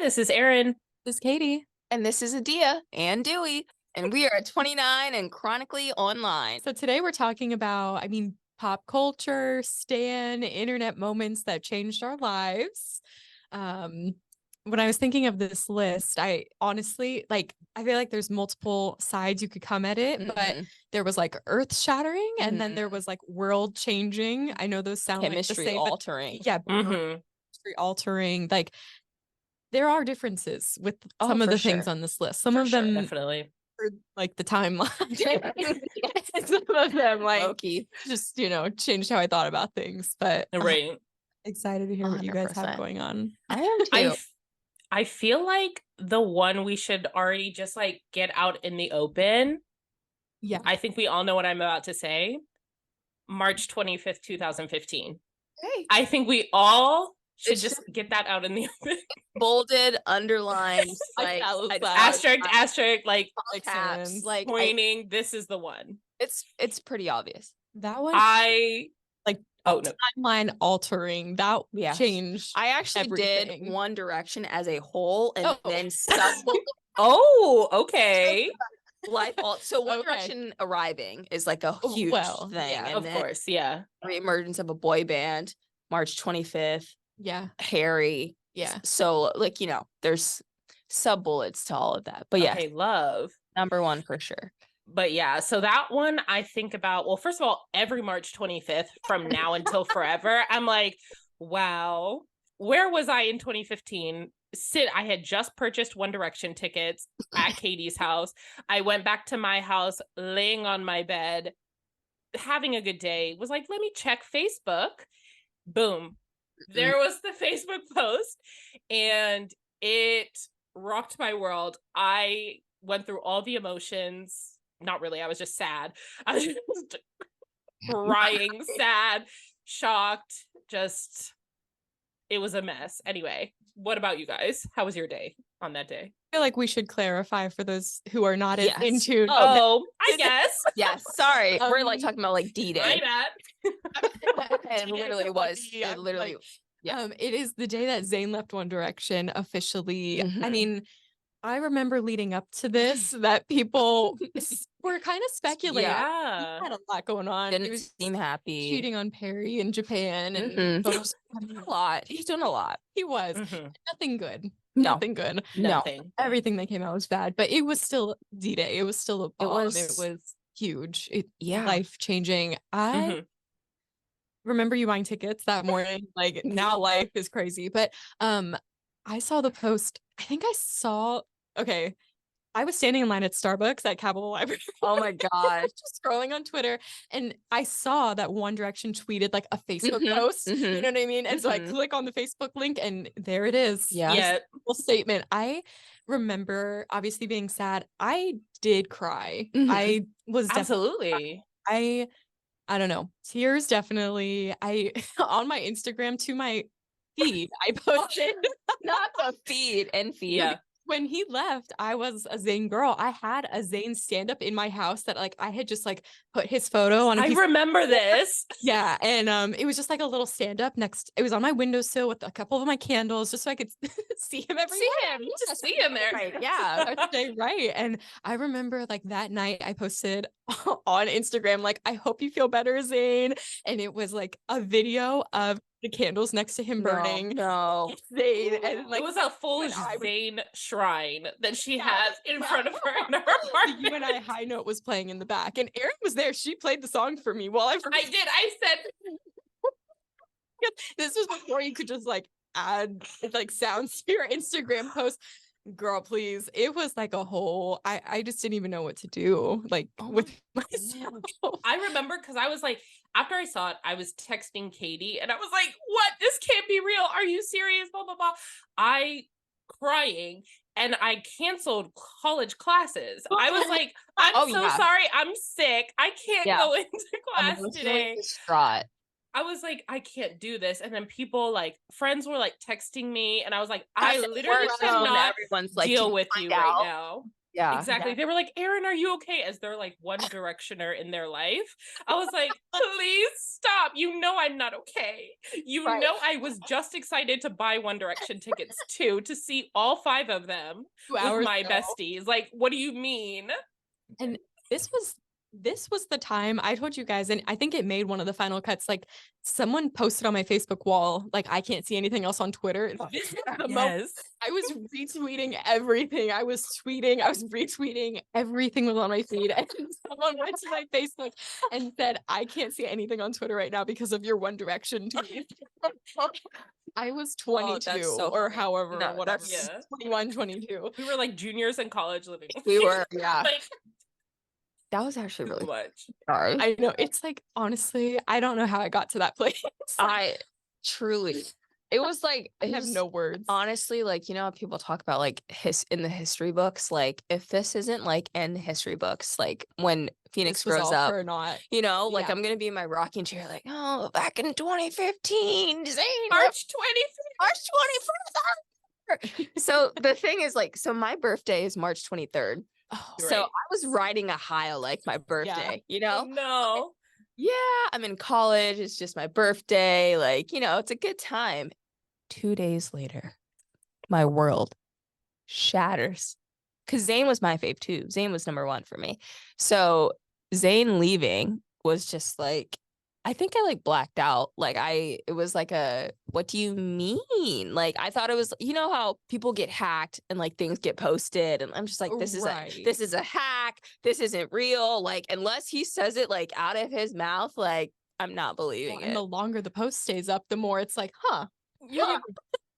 this is Erin. This is Katie. And this is Adia and Dewey. And we are at 29 and chronically online. So today we're talking about, pop culture, stan, internet moments that changed our lives. When I was thinking of this list, I honestly, I feel like there's multiple sides you could come at it, but there was earth shattering and then there was world changing. I know those sound chemistry like the same, altering. Chemistry altering. There are differences with some of the things on this list. Some of them definitely the timeline. Some of them Loki. just changed how I thought about things. But right. Excited to hear what you guys 100%. have going on. I am too. I feel like the one we should already just get out in the open. Yeah. I think we all know what I'm about to say. March 25th, 2015. Hey. I think we all should just get that out in the open. Bolded, underlined, asterisk, caps, pointing. This is the one. It's pretty obvious. That one, timeline altering. That changed. I actually did One Direction as a whole, and then okay. So One Direction arriving is a huge thing. Yeah, and of course, yeah. Reemergence of a boy band, March 25th. Yeah. Harry. Yeah. So there's sub bullets to all of that. But yeah. Okay, love. Number one for sure. But yeah, so that one I think about, well, first of all, every March 25th from now until forever, I'm like, wow, where was I in 2015? I had just purchased One Direction tickets at Katie's house. I went back to my house, laying on my bed, having a good day, was like, let me check Facebook. Boom. There was the Facebook post, and it rocked my world. I went through all the emotions. Not really. I was just sad. I was just crying, sad, shocked. It was a mess. Anyway, what about you guys? How was your day on that day? I feel like we should clarify for those who are not in tune. I guess. Yes. Sorry. We're talking about D-Day. And literally was. It literally. It is the day that Zayn left One Direction officially. I remember leading up to this that people were kind of speculating. Yeah. He had a lot going on. Didn't seem happy. Cheating on Perry in Japan. And a lot. He's doing a lot. He was. Nothing good. No. Nothing good. Nothing. No. Everything that came out was bad. But it was still D-Day. It was still a bomb. It was huge. Life-changing. I remember you buying tickets that morning. Now life is crazy. But I saw the post. I was standing in line at Starbucks at Capitol Library. Oh my gosh. Just scrolling on Twitter, and I saw that One Direction tweeted a Facebook post. You know what I mean? And so I click on the Facebook link, and there it is. Yeah. Full statement. remember obviously being sad. I did cry. Mhm. I was Absolutely. I don't know. Tears definitely. I on my Instagram to my feed, I posted Not the feed. Yeah. when he left, I was a Zayn girl. I had a Zayn stand up in my house that I had just put his photo on. I remember this. Yeah, and it was just a little stand up next. It was on my windowsill with a couple of my candles, just so I could see him every day. Just see him there. Right. Yeah. Right. And I remember that night I posted on Instagram I hope you feel better, Zayn, and it was a video of the candles next to him burning. No. Zayn, and it was a full Zayn shrine that she has in front of her in her apartment. You and I High Note was playing in the back, and Erin was there. She played the song for me while I did. I said this was before you could just add sounds to your Instagram post. Girl, please. It was a whole I just didn't even know what to do with myself. I remember because I was after I saw it, I was texting Katie and I was like, what? This can't be real. Are you serious? Blah, blah, blah. I crying and I canceled college classes. I was like, I'm sorry. I'm sick. I can't go into class today. Distraught. I was like, I can't do this. And then people friends were texting me and I was like, I literally cannot deal with you right now. Yeah. Exactly. They were like, Aaron, are you okay? As they're like One Directioner in their life. I was like, please stop. You know I'm not okay. You Right. know I was just excited to buy One Direction tickets too, to see all 5 of them 2 with hours my ago. besties. Like, what do you mean? And this was the time I told you guys, and I think it made one of the final cuts. Like someone posted on my Facebook wall, like I can't see anything else on Twitter. This is the moment I was retweeting everything. I was tweeting, I was retweeting, everything was on my feed. And someone went to my Facebook and said, I can't see anything on Twitter right now because of your One Direction tweet. I was 22 so or funny. however, No, whatever. yeah. 21, 22. We were like juniors in college living. We were, yeah. Like, That was actually too really much. sorry. I know. It's like, honestly, I don't know how I got to that place. I truly, it was like, I have no words. honestly, like, you know, how people talk about like in the history books, like if this isn't like in the history books, like when Phoenix This was grows all up, for naught. you know, like Yeah. I'm going to be in my rocking chair, like, oh, back in 2015, Zayn, March 25th. March 21st. So the thing is like, so my birthday is March 23rd. Oh, So Right. I was riding a high of like my birthday, you know? Oh, no. Yeah, I'm in college. It's just my birthday. Like, you know, it's a good time. 2 days later, my world shatters. Because Zayn was my fave too. Zayn was number 1 for me. So Zayn leaving was just like, I think I like blacked out. Like it was like what do you mean? Like I thought it was, you know how people get hacked and like things get posted, and I'm just like, this is a hack. This isn't real. Like unless he says it like out of his mouth, like I'm not believing and it. the longer the post stays up, the more it's like, huh. Yeah.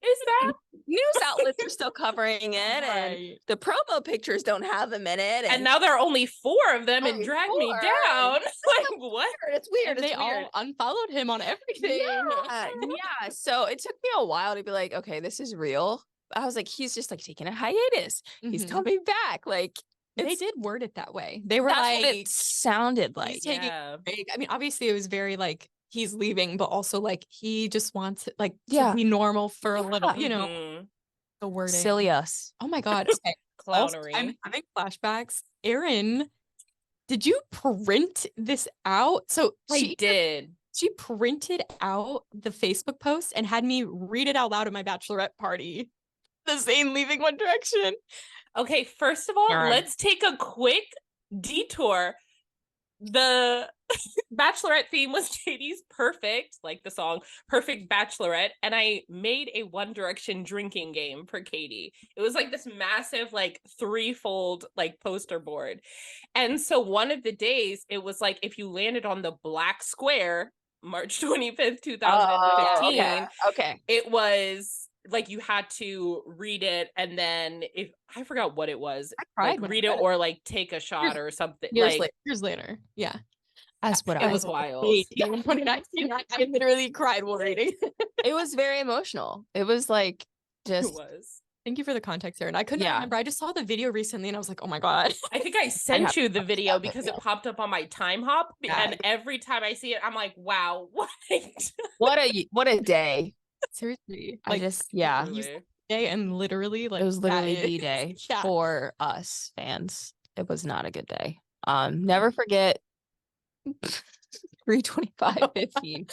Is that? News outlets are still covering it, and Right. the promo pictures don't have him in it. And now there are only 4 of them and Only drag me 4. down. Like, what? It's weird. And It's they weird. all unfollowed him on everything. Yeah. So it took me a while to be like, okay, this is real. I was like, he's just like taking a hiatus. He's Mhm. coming back. Like They did word it that way. They were that's like, what it sounded like. he's taking Yeah. a break. I mean, obviously it was very like he's leaving, but also like he just wants like Yeah. to be normal for a little, you know, Mhm. the wording. Silly us. Oh my God. Okay. Also, Clownery. I'm having flashbacks. Erin, did you print this out? So I did. she printed out the Facebook post and had me read it out loud at my bachelorette party. The Zayn leaving One Direction. Okay, first of all, Darn. let's take a quick detour. The Bachelorette theme was Katie's Perfect, like the song Perfect Bachelorette, and I made a One Direction drinking game for Katie. It was like this massive, like 3-fold, like poster board. And so one of the days, it was like if you landed on the black square, March 25th, 2015, Okay. it was like you had to read it, and then if I forgot what it was, I cried like when I read it read it. or like take a shot or something. Years Like later. Yeah. That's what it was wild. 2019. I literally cried while reading. It was very emotional. It was like It just was. Thank you for the context, Erin. I couldn't Yeah. remember. I just saw the video recently and I was like, oh my God. I think I sent you the video that because video. it popped up on my time hop, Yeah. and every time I see it, I'm like, wow, what? what a day. Seriously. I Like just yeah. Literally. day and literally like It was literally that the is- day Yeah. for us fans. It was not a good day. Never forget 325:15.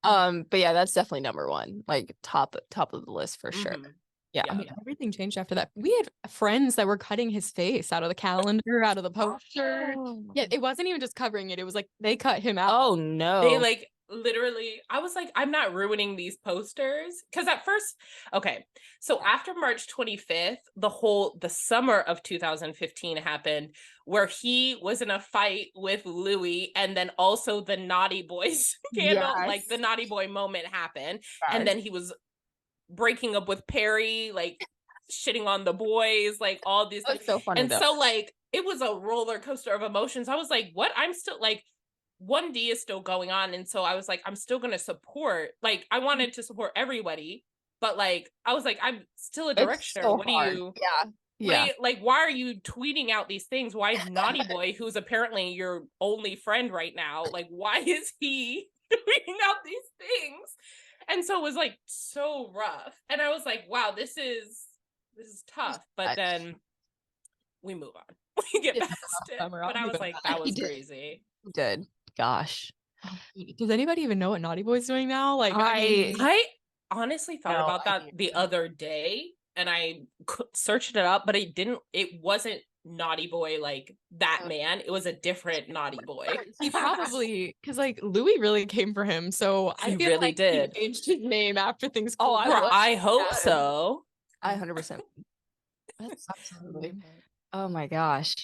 But yeah, that's definitely number 1. Like top of the list for sure. Mhm. Yeah. I mean, everything changed after that. We had friends that were cutting his face out of the calendar, out of the poster. Yeah, it wasn't even just covering it. It was like they cut him out. Oh no. They like literally, I was like, I'm not ruining these posters. Because at first, okay, so after March 25th, the summer of 2015 happened where he was in a fight with Louis, and then also the Naughty Boys scandal, like the Naughty Boy moment happened. And then he was breaking up with Perry, like shitting on the boys, like all these. That was so funny And though. so like it was a roller coaster of emotions. I was like, what? I'm still like 1D is still going on. And so I was like, I'm still going to support, like, I wanted to support everybody, but like, I was like, I'm still a directioner. So what hard. do you, Yeah. like, why are you tweeting out these things? Why is Naughty Boy, who's apparently your only friend right now, like, why is he tweeting out these things? And so it was like so rough. And I was like, wow, this is tough. But then we move on. We get Yeah, past it. summer, But I'll I move was it like, on. that was He did. crazy. Good. Gosh. Does anybody even know what Naughty Boy's doing now? Like, I mean, I honestly thought No about that idea. the other day, and I searched it up, but it wasn't Naughty Boy like that man. It was a different Naughty Boy. he probably, because like Louis really came for him. So I He feel really like did. he changed his name after things. Oh, cooled I down. would. I hope Yeah. so. I 100%. That's Absolutely. absolutely. Oh my gosh.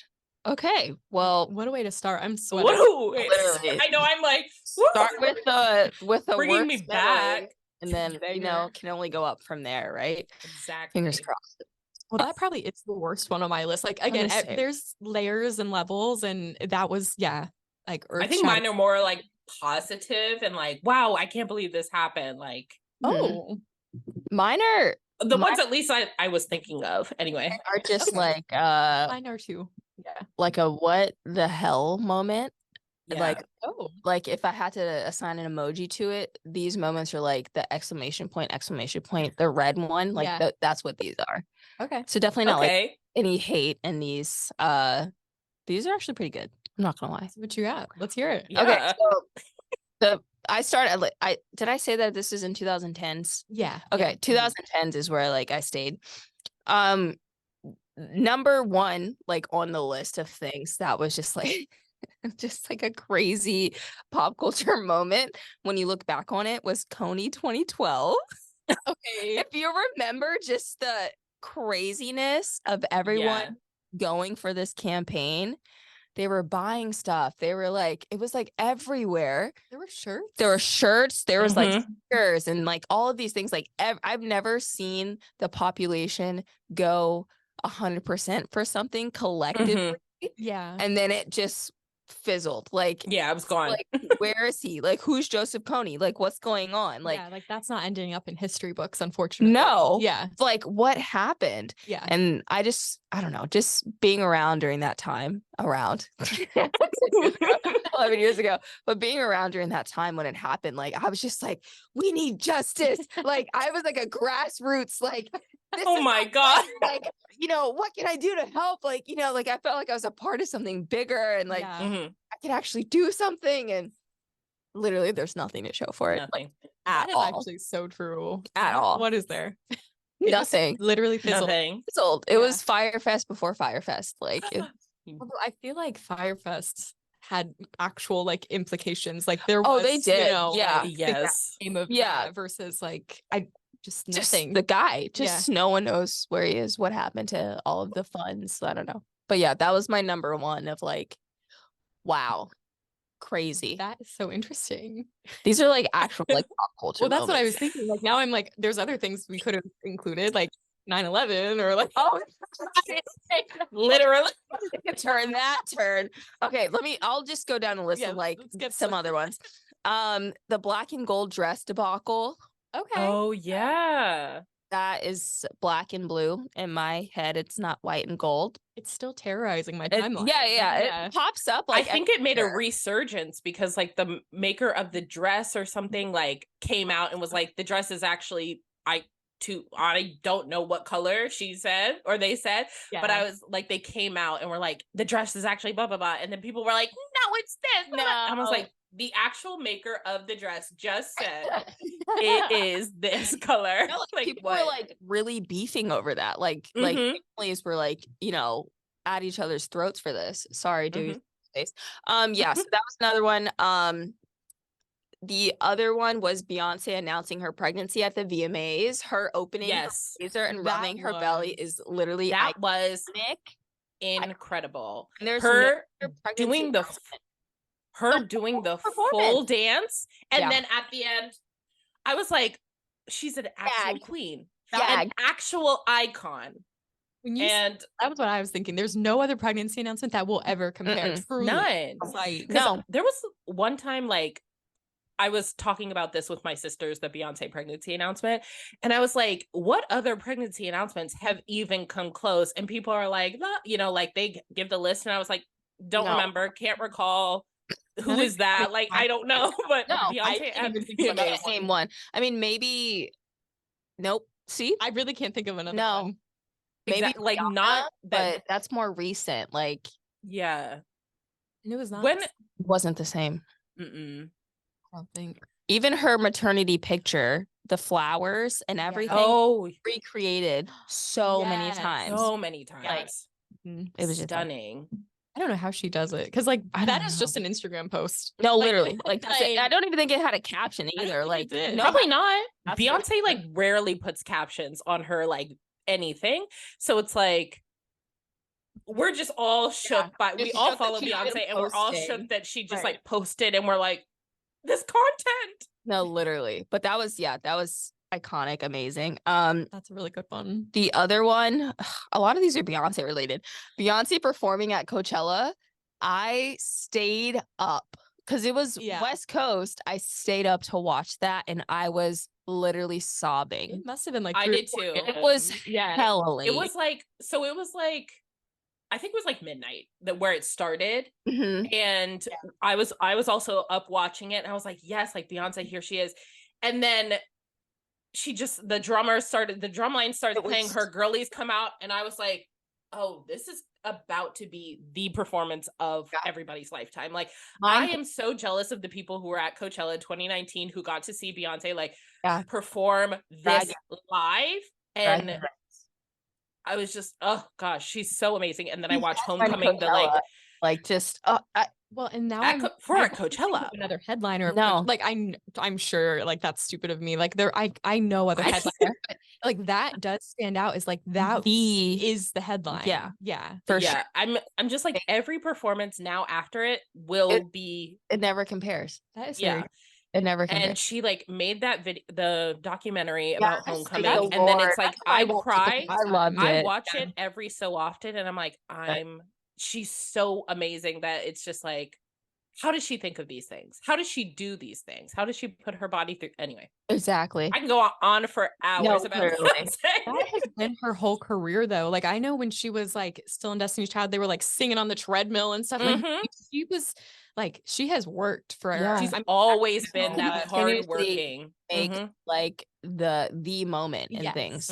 Okay. Well, What a way to start. I'm sweating. Woo! Literally. I know. I'm like, start woo! with the Bringing worst me memory, back. and then Banger. can only go up from there, right? Exactly. Fingers crossed. Well, that probably is the worst one on my list. Like again, Honestly. there's layers and levels, and that was like I think mine are more like positive and like, wow, I can't believe this happened. Like, Oh, Mine are the ones at least I was thinking of anyway. just Okay. like mine are too. Yeah. like a what the hell moment. Yeah. Like if I had to assign an emoji to it, these moments are like the exclamation point, the red one. Like Yeah. that's what these are. Okay. So definitely not like Okay. any hate in these. These are actually pretty good. I'm not gonna lie. What you got? Let's hear it. Yeah. Okay, so I started. Did I say that this is in 2010s? Yeah. Okay, 2010s is where like I stayed. Number one, like on the list of things that was just like just like a crazy pop culture moment when you look back on it was Coney 2012. Okay. If you remember just the craziness of everyone going for this campaign, they were buying stuff. They were like, it was like everywhere. There were shirts. There was like Mhm. stickers and like all of these things. Like I've never seen the population go 100% for something collectively, Yeah. and then it just fizzled. Like, Yeah, I was gone. like where is he? Like, who's Joseph Kony? Like, what's going on? Like, yeah, like that's not ending up in history books, unfortunately. no. Yeah. Like, what happened? Yeah. And I don't know, just being around during that time, 11 years ago, but being around during that time when it happened, like, I was just like, we need justice. Like, I was like a grassroots, like, this Oh is my not God. fair. Like, what can I do to help? Like, like I felt like I was a part of something bigger and like Yeah. Mhm. I could actually do something. And literally, there's nothing to show for it. Nothing. At That is all. actually so true. At all. What is there? Nothing. Literally fizzled. Nothing. Fizzled. It Yeah. was Firefest before Firefest. Like, Although I feel like Firefest had actual like implications. Like there Oh, was, they did. Yeah. like, Yes. the game of Yeah. that versus like I just just nothing. the guy. Just no one knows where he is, what happened to all of the funds. I don't know. But yeah, that was my number one of like, wow, crazy. That is so interesting. These are like actual like pop culture. Well, that's what I was moments. thinking. Like now I'm like, there's other things we could have included, like 9/11 or like Oh, Literally. turn. Okay, I'll just go down the list Yeah, of like let's get some other ones. The black and gold dress debacle. okay. Oh yeah. That is black and blue in my head. It's not white and gold. It's still terrorizing my It- timeline. yeah. It pops up like I think it made a everywhere. resurgence because like the maker of the dress or something like came out and was like, the dress is actually I don't know what color she said or they said, but I was like, they came out and were like, the dress is actually blah blah blah, and then people were like, no, it's this. Blah, blah. I was like, the actual maker of the dress just said it is this color. No, like, Like, people what? were like really beefing over that. Like Mhm. families were like, at each other's throats for this. Sorry, dude. Face. Yeah, so that was another one. The other one was Beyonce announcing her pregnancy at the VMAs. Her opening her Yes, blazer and that rubbing her belly was- is literally that was iconic. incredible. And there's Her no pregnancy doing the announcement. her The doing the full full performance. dance, and Yeah. then at the end, I was like, she's an actual Gag. queen, Gag. an actual icon, When you and that was what I was thinking. There's no other pregnancy announcement that will ever compare. Mm-mm. Truly. none. Like, No. There was one time like I was talking about this with my sisters, the Beyonce pregnancy announcement, and I was like, what other pregnancy announcements have even come close? And people are like, like they give the list, and I was like, don't No. remember, can't recall. Who None of is that? Like, I don't know, but No, Beyonce can't at even think of VMAs. another one. Name one. I mean, maybe. Nope. See, I really can't think of another No. one. maybe like Rihanna, not that. but that's more recent. Like, Yeah. And it was not. When it wasn't the same. mm-mm. I don't think. Even her maternity picture, the flowers and everything, Oh, recreated so many Yes. times. so many times. It was just like, stunning. I don't know how she does it because like I that don't is just know. an Instagram post. No, literally. Like, that's it. like- I don't even think it had a caption I don't either. think Like, it did. no, Probably not. That's Beyonce like rarely puts captions on her like anything. So it's like we're just all shook by we just all shook that follow she's Beyonce even and we're all posting. shook that she just Right. like posted and we're like, this content. No, literally. But that was iconic, amazing. That's a really good one. The other one, a lot of these are Beyonce related. Beyonce performing at Coachella. I stayed up because it was West Coast. I stayed up to watch that and I was literally sobbing. It must have been like I 3 or did 4 too. It was hella late. It was like I think it was like midnight where it started. Mhm. And I was also up watching it and I was like, yes, like Beyonce, here she is. And then the drum line started playing, her girlies come out, and I was like, oh, this is about to be the performance of everybody's lifetime. Like, I am so jealous of the people who were at Coachella in 2019 who got to see Beyonce like perform this live. And I was just, oh gosh, she's so amazing. And then I watched Homecoming, well, and now at Coachella. Another headliner. No. Like I'm sure like that's stupid of me. Like I know other headliner. Like that does stand out as like that is the headline. Yeah. For sure. I'm just like every performance now after it will be. It never compares. That is It never compares. And she like made that the documentary about Homecoming, the and then it's Lord. like I cry. I loved it. I watch it every so often, and I'm like, she's so amazing that it's just like, how does she think of these things? How does she do these things? How does she put her body through? Anyway, exactly. I can go on for hours about Beyonce. That has been her whole career though. Like I know when she was like still in Destiny's Child, they were like singing on the treadmill and stuff. Like she was like, she has worked for she's always been that hardworking. Make like the moment and things.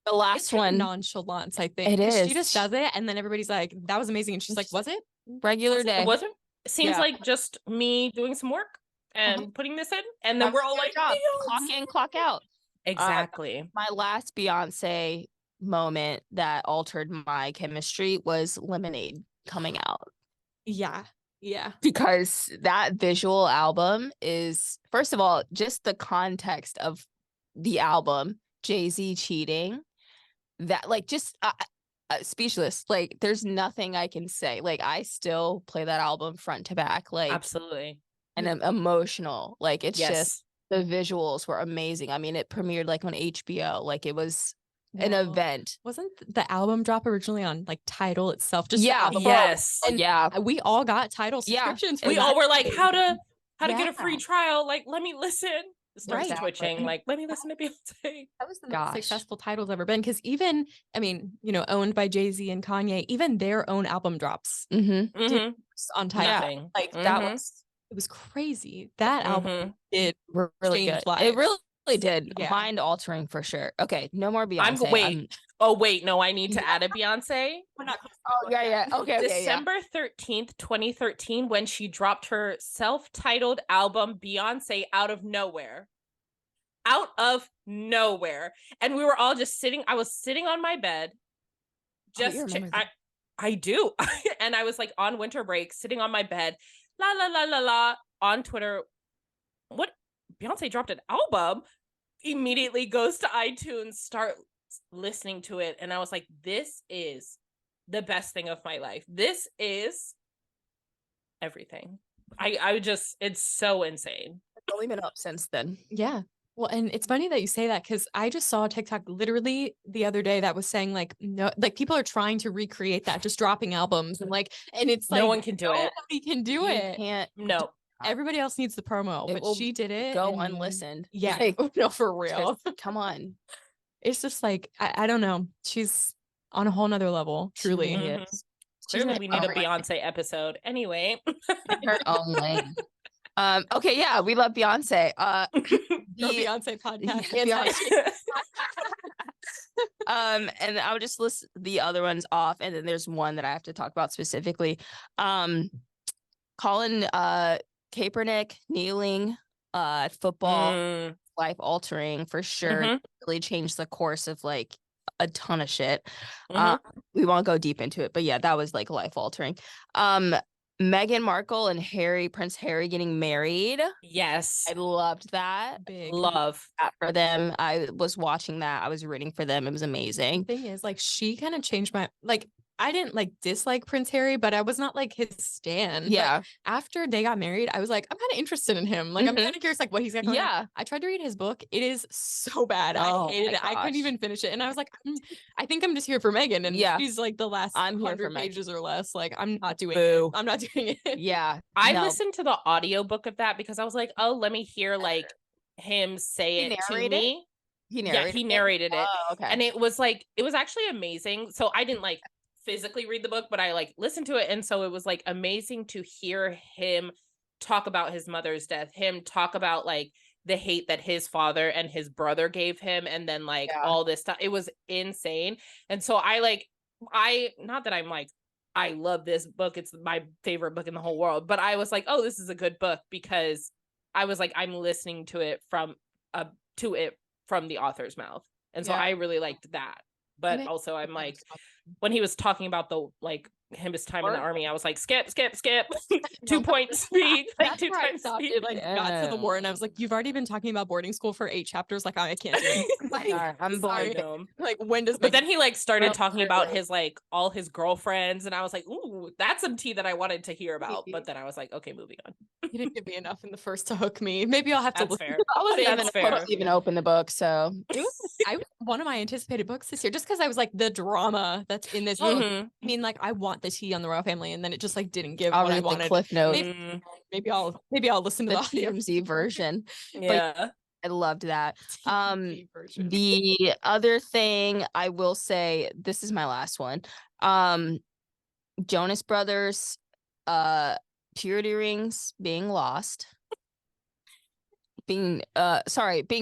The last it's one, nonchalance, I think. It is. She just does it, and then everybody's like, "That was amazing," and she's like, "Was it regular day? It wasn't. Seems like just me doing some work and putting this in, and then we're all like, clock in, clock out." Exactly. My last Beyonce moment that altered my chemistry was Lemonade coming out. Yeah. Because that visual album is, first of all, just the context of the album, Jay-Z cheating, that like just speechless. Like there's nothing I can say. Like I still play that album front to back. Like absolutely. And I'm emotional. Like it's just the visuals were amazing. I mean, it premiered like on HBO. Like it was an event. Wasn't the album drop originally on like Tidal itself? Just and we all got Tidal subscriptions. We all were like, how to get a free trial? Like, let me listen. Starts twitching. Like, let me listen to Beyonce. That was the most successful Tidal's ever been. Because even, I mean, owned by Jay-Z and Kanye, even their own album drops on Tidal. Like that it was crazy. That album did really good. Lives. It really did. Mind altering for sure. Okay, no more Beyonce. No, I need to add a Beyonce. Okay. December 13th, 2013, when she dropped her self-titled album Beyonce Out of Nowhere. And we were all just I was sitting on my bed. I do. And I was like on winter break, sitting on my bed, on Twitter. What? Beyonce dropped an album? Immediately goes to iTunes, start listening to it, and I was like, this is the best thing of my life. This is everything. I just, it's so insane. It's only been up since then. Yeah. Well, and it's funny that you say that because I just saw a TikTok literally the other day that was saying like, no, like people are trying to recreate that, just dropping albums and it's like no one can do it. Nobody can do it. Can't. No. Everybody else needs the promo, but she did it. Go unlistened. Yeah. Like, no, for real. Come on. It's just like, I don't know. She's on a whole nother level, truly. Clearly we need a Beyonce episode. Anyway. Her own lane. Okay, yeah, we love Beyonce. The Beyonce podcast. And I would just list the other ones off, and then there's one that I have to talk about specifically. Colin Kaepernick kneeling football, life altering for sure. Really changed the course of like a ton of shit. We won't go deep into it, but yeah, that was like life altering. Meghan Markle and Prince Harry getting married. Yes. I loved that. Big Love that for them. I was watching that. I was rooting for them. It was amazing. The thing is, like, she kind of changed my, like, I didn't like dislike Prince Harry, but I was not like his stan. Yeah. But after they got married, I was like, I'm kind of interested in him. Like, I'm kind of curious, like, what he's got going on. Yeah. I tried to read his book. It is so bad. Oh, I hated my it. I couldn't gosh. even finish it. And I was like, I think I'm just here for Megan. And Yeah. she's like the last I'm here 100 for Megan. pages or less. Like, I'm not doing Boo. it. I'm not doing it. Yeah. I No. listened to the audiobook of that because I was like, oh, let me hear like him say it to me. He narrated he narrated it. Oh, okay. And it was like, it was actually amazing. So I didn't like physically read the book, but I like listened to it. And so it was like amazing to hear him talk about his mother's death, him talk about like the hate that his father and his brother gave him, and then like all this stuff. It was insane. And so not that I'm like, I love this book, it's my favorite book in the whole world, but I was like, oh, this is a good book because I was like, I'm listening to it from the author's mouth. And so I really liked that. But also I'm like, when he was talking about the like his time in the army, I was like, skip 2 points speed, like 2 times speed. It like got to the war, and I was like, you've already been talking about boarding school for 8 chapters. Like, I can't do it. Like, Sorry, I'm sorry. blind. Like, when does? But then he like started talking about his like all his girlfriends, and I was like, ooh, that's some tea that I wanted to hear about. But then I was like, okay, moving on. He didn't give me enough in the first to hook me. Maybe I'll have to. That's fair. I wasn't That's even fair. even open the book, so I was one of my anticipated books this year, just because I was like the drama that's in this book. I mean, like, I want the tea on the royal family, and then it just like didn't give I'll what I read the wanted. Cliff Notes. Maybe I'll listen to The the audio. TMZ version. Yeah. I loved that. TMZ version. The other thing I will say, this is my last one. Jonas Brothers, purity rings being lost. Being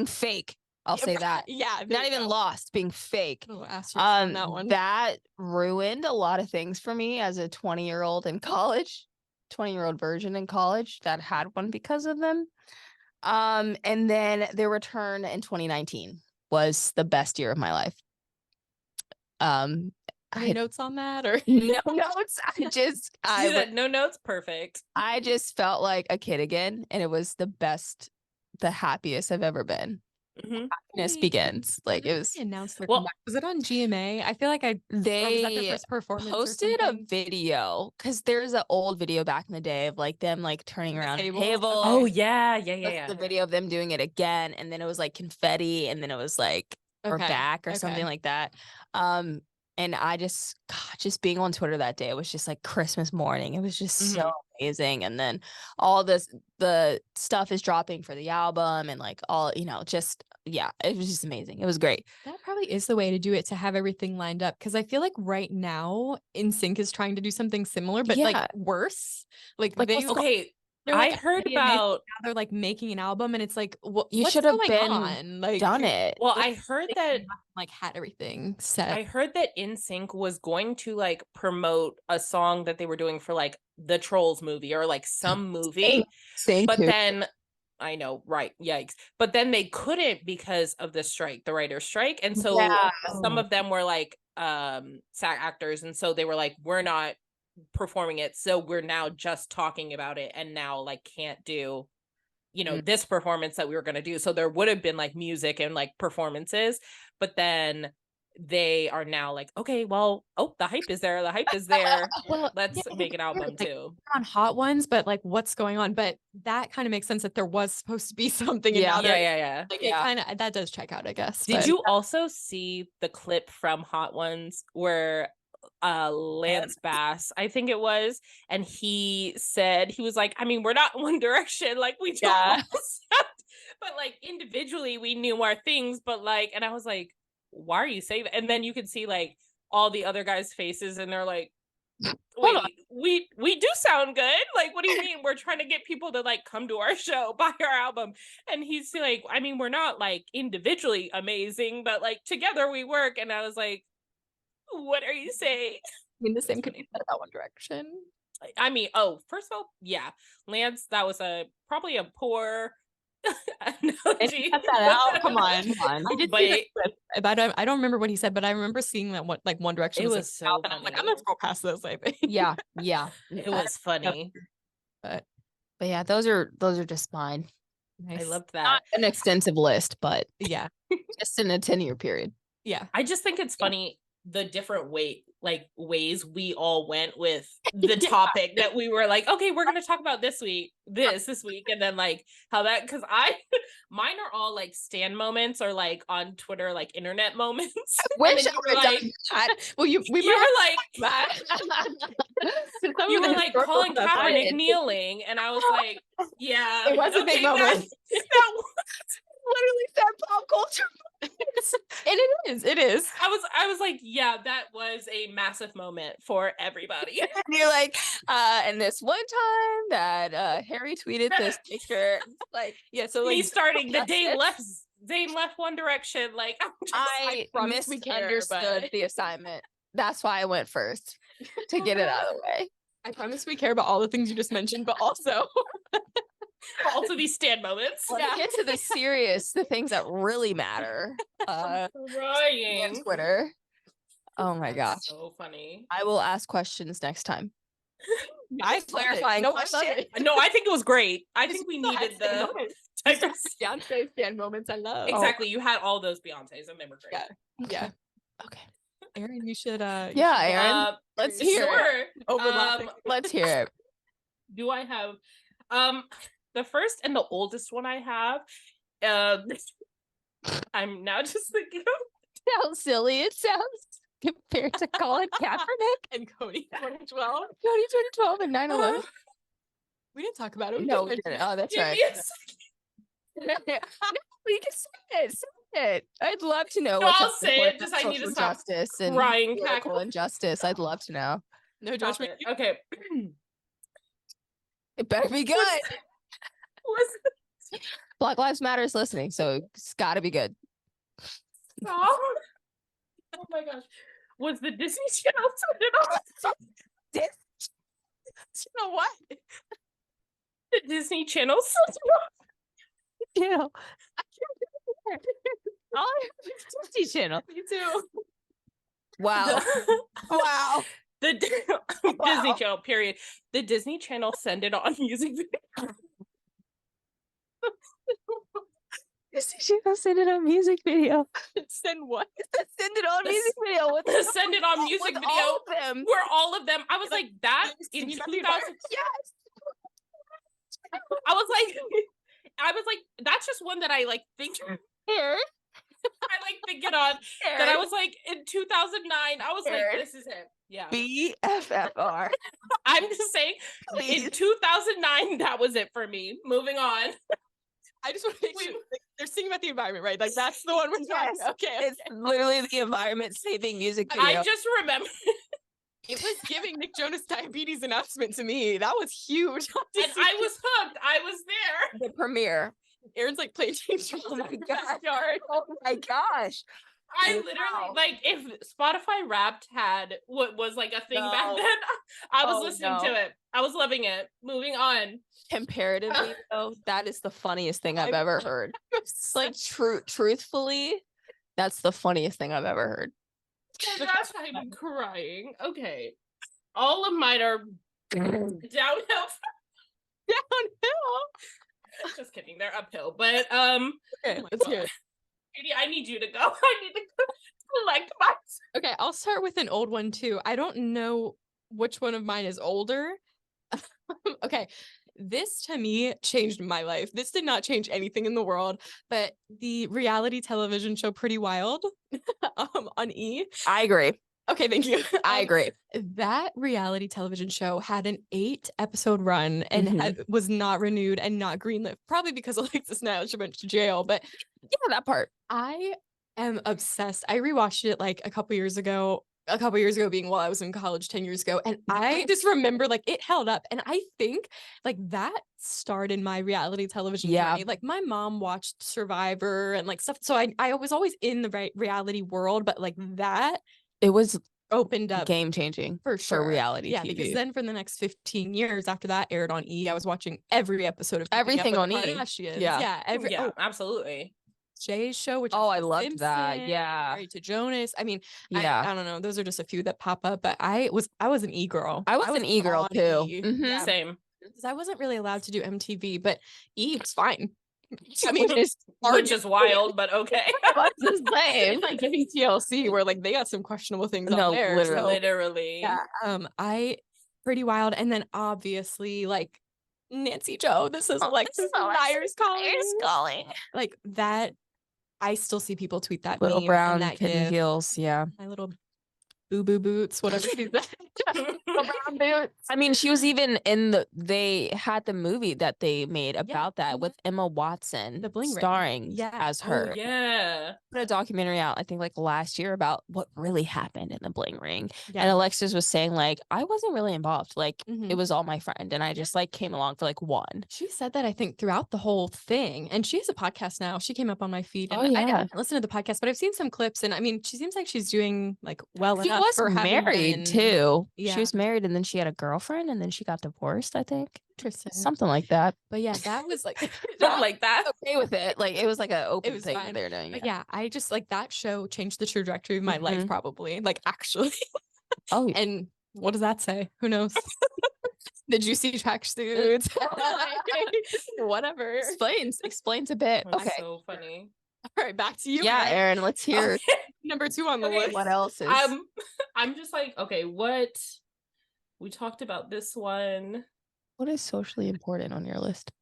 fake. I'll say that. Yeah, Not even lost, being fake. Oh, on that one. That ruined a lot of things for me as a 20-year-old in college, 20-year-old virgin in college that had one because of them. And then their return in 2019 was the best year of my life. Any notes on that, or no notes? No notes. Perfect. I just felt like a kid again, and it was the best, the happiest I've ever been. Happiness begins. Like, it was announced their comeback. Was it on GMA? I feel like they was that their first performance posted a video, because there's an old video back in the day of like them like turning around a table. Oh yeah. The video of them doing it again, and then it was like confetti, and then it was like we're back or something like that. And I just being on Twitter that day, it was just like Christmas morning. It was just so amazing. And then all the stuff is dropping for the album, and like all, just, it was just amazing. It was great. That probably is the way to do it, to have everything lined up. Because I feel like right now NSYNC is trying to do something similar, but like worse. Like I heard about now they're like making an album, and it's like, you should have done it. Well, I heard that like had everything set. I heard that NSYNC was going to like promote a song that they were doing for like the Trolls movie or like some movie. But then I know, right? Yikes! But then they couldn't because of the strike, the writer's strike, and so some of them were like SAG actors, and so they were like, we're not performing it, so we're now just talking about it, and now like can't do this performance that we were going to do. So there would have been like music and like performances, but then they are now like, okay, well, the hype is there, well, let's make an album too on Hot Ones, but like what's going on? But that kind of makes sense that there was supposed to be something. Yeah. Like, it kind of, that does check out, I guess. Did you also see the clip from Hot Ones where Lance Bass, I think it was, and he said, he was like, I mean, we're not One Direction, like we don't but like individually we knew our things, but like, and I was like, why are you saying that? And then you could see like all the other guys' faces, and they're like, wait, we do sound good. Like, what do you mean? We're trying to get people to like come to our show, buy our album. And he's like, I mean, we're not like individually amazing, but like together we work. And I was like, what are you saying? I mean, the same could be said about One Direction. I mean, first of all, yeah, Lance, that was probably a poor analogy. Cut that out. Come on. I did But see I don't remember what he said, but I remember seeing that One Direction it was was so out, and I'm like, I'm funny. gonna scroll past this. I think. yeah. It was funny. But yeah, those are just mine. nice. I loved that. Not an extensive list, but Yeah, just in a 10-year period. yeah. I just think it's funny the different ways we all went with the topic that we were like, okay, we're gonna talk about this week, and then like how that, because mine are all like stan moments or like on Twitter like internet moments. Wish And I would have done that. Well, you were like you were like Colin Kaepernick kneeling, and I was like, yeah, It was a big moment. That Literally said pop culture. It is. I was like, yeah, that was a massive moment for everybody. And you're like, and this one time that Harry tweeted this picture, like, Yeah, so Me like starting the day justice. Zayn left One Direction. Like, I'm just, I promise we care, misunderstood but- the assignment. That's why I went first, to get it out of the way. I promise we care about all the things you just mentioned, but also also these stand moments. Let's get to the things that really matter. Crying. And Twitter. Oh my gosh. So funny. I will ask questions next time. I clarifying question. No, I think it was great. I think we needed the type of Beyonce stand moments. I love. exactly. You had all those Beyonces, and they were great. Yeah. Okay. Aaron, you should. Yeah, Aaron. Let's hear it. Sure. Overlapping. Let's hear it. Do I have the first and the oldest one I have? I'm now just thinking of How silly it sounds compared to Colin Kaepernick and Cody 2012. 2012 and 9/11. We didn't talk about it. No, we didn't. Oh, that's Give right. me a second. No, you can say it. Say it. I'd love to know No, what's I'll up say with it, just I need to social stop justice and crying political cackle. injustice. I'd love to know. No Stop judgment. it. Okay. It better be good. Was Black Lives Matter is listening, so it's got to be good. oh my gosh. Was the Disney Channel turned on? You know what? The Disney Channel You know, all Disney Channel. Me too. Wow. Wow. The Wow. Disney Channel, period. The Disney Channel send it on music video. Disney Channel send it on music video. Send what? Send it on The music video with The send it on music with video. all of them. Were all of them. I was like, that Can in you 2000. imagine Yes. I was like, that's just one that I like think Aaron, I like think it on. That I was like in 2009. I was Aaron. like, this is it. Yeah. BFFR. I'm just saying Please. in 2009, that was it for me. Moving on. I just want to make sure like, they're singing about the environment, right? Like that's the one we're talking Yes. about. Okay. It's literally the environment saving music video. I just remember It was giving Nick Jonas diabetes announcement to me. That was huge. and I was hooked. I was there. the premiere. Aaron's like playing James Oh my Jones' God. backyard. Oh my gosh. I Wow. literally like if Spotify Wrapped had what was like a thing back No. then, I was Oh, listening no. to it. I was loving it. Moving on. Comparatively, though, that is the funniest thing I've ever heard. Like truthfully, that's the funniest thing I've ever heard. Oh my gosh, I'm crying. Okay. All of mine are downhill. Downhill. Just kidding, they're uphill. But Okay, let's hear it. Katie, I need you to go. I need to collect mine. Okay, I'll start with an old one too. I don't know which one of mine is older. Okay, this to me changed my life. This did not change anything in the world, but the reality television show Pretty Wild on E. I agree. Okay, thank you. I agree. That reality television show had an 8-episode run and Mhm. was not renewed and not greenlit, probably because Alexis Nile went to jail. But Yeah, that part. I am obsessed. I rewatched it like a couple years ago a couple years ago being while I was in college 10 years ago. And I just remember like it held up. And I think like that started my reality television journey. Like my mom watched Survivor and like stuff. So I was always in the reality world, but like that It was opened up game changing for sure. reality yeah, TV. Because then for the next 15 years after that aired on E, I was watching every episode of everything on E. Kardashians. Yeah. Absolutely. Jay's show, which I loved that. Yeah. Married to Jonas. I mean, yeah, I don't know. Those are just a few that pop up, but I was an E girl. I was an E girl too. Mm-hmm. Yeah. Same. Because I wasn't really allowed to do MTV, but E was fine. I mean, which is wild, but okay. What's the same? It's like giving TLC where like they got some questionable things on there. Literally. Yeah. I pretty wild. And then obviously like Nancy Joe. This is like Myers calling. Like that. I still see people tweet that little meme brown and that kitten heels. Yeah. My little boo boots, whatever she's brown boots. I mean, she was even in they had the movie that they made about that with Emma Watson, the Bling starring as her. Oh, yeah. Put a documentary out, I think like last year about what really happened in the Bling Ring. Yeah. And Alexis was saying like, I wasn't really involved. Like it was all my friend. And I just like came along for like one. She said that I think throughout the whole thing. And she has a podcast now. She came up on my feed. And oh, yeah. I haven't listened to the podcast, but I've seen some clips. And I mean, she seems like she's doing like well she enough. Was for married too. Yeah. She was married and then she had a girlfriend and then she got divorced, I think. Interesting. Something like that. But yeah, that was like something like that. Okay with it. Like it was like an open thing fine. they were doing. Yeah, I just like that show changed the trajectory of my life probably. Like actually. Oh, and what does that say? Who knows? The juicy tracksuits. Whatever. Explains a bit. That's okay. So funny. All right, back to you. Yeah, Erin, let's hear number 2 on the list. What else is I'm just like, okay, what we talked about this one. What is socially important on your list?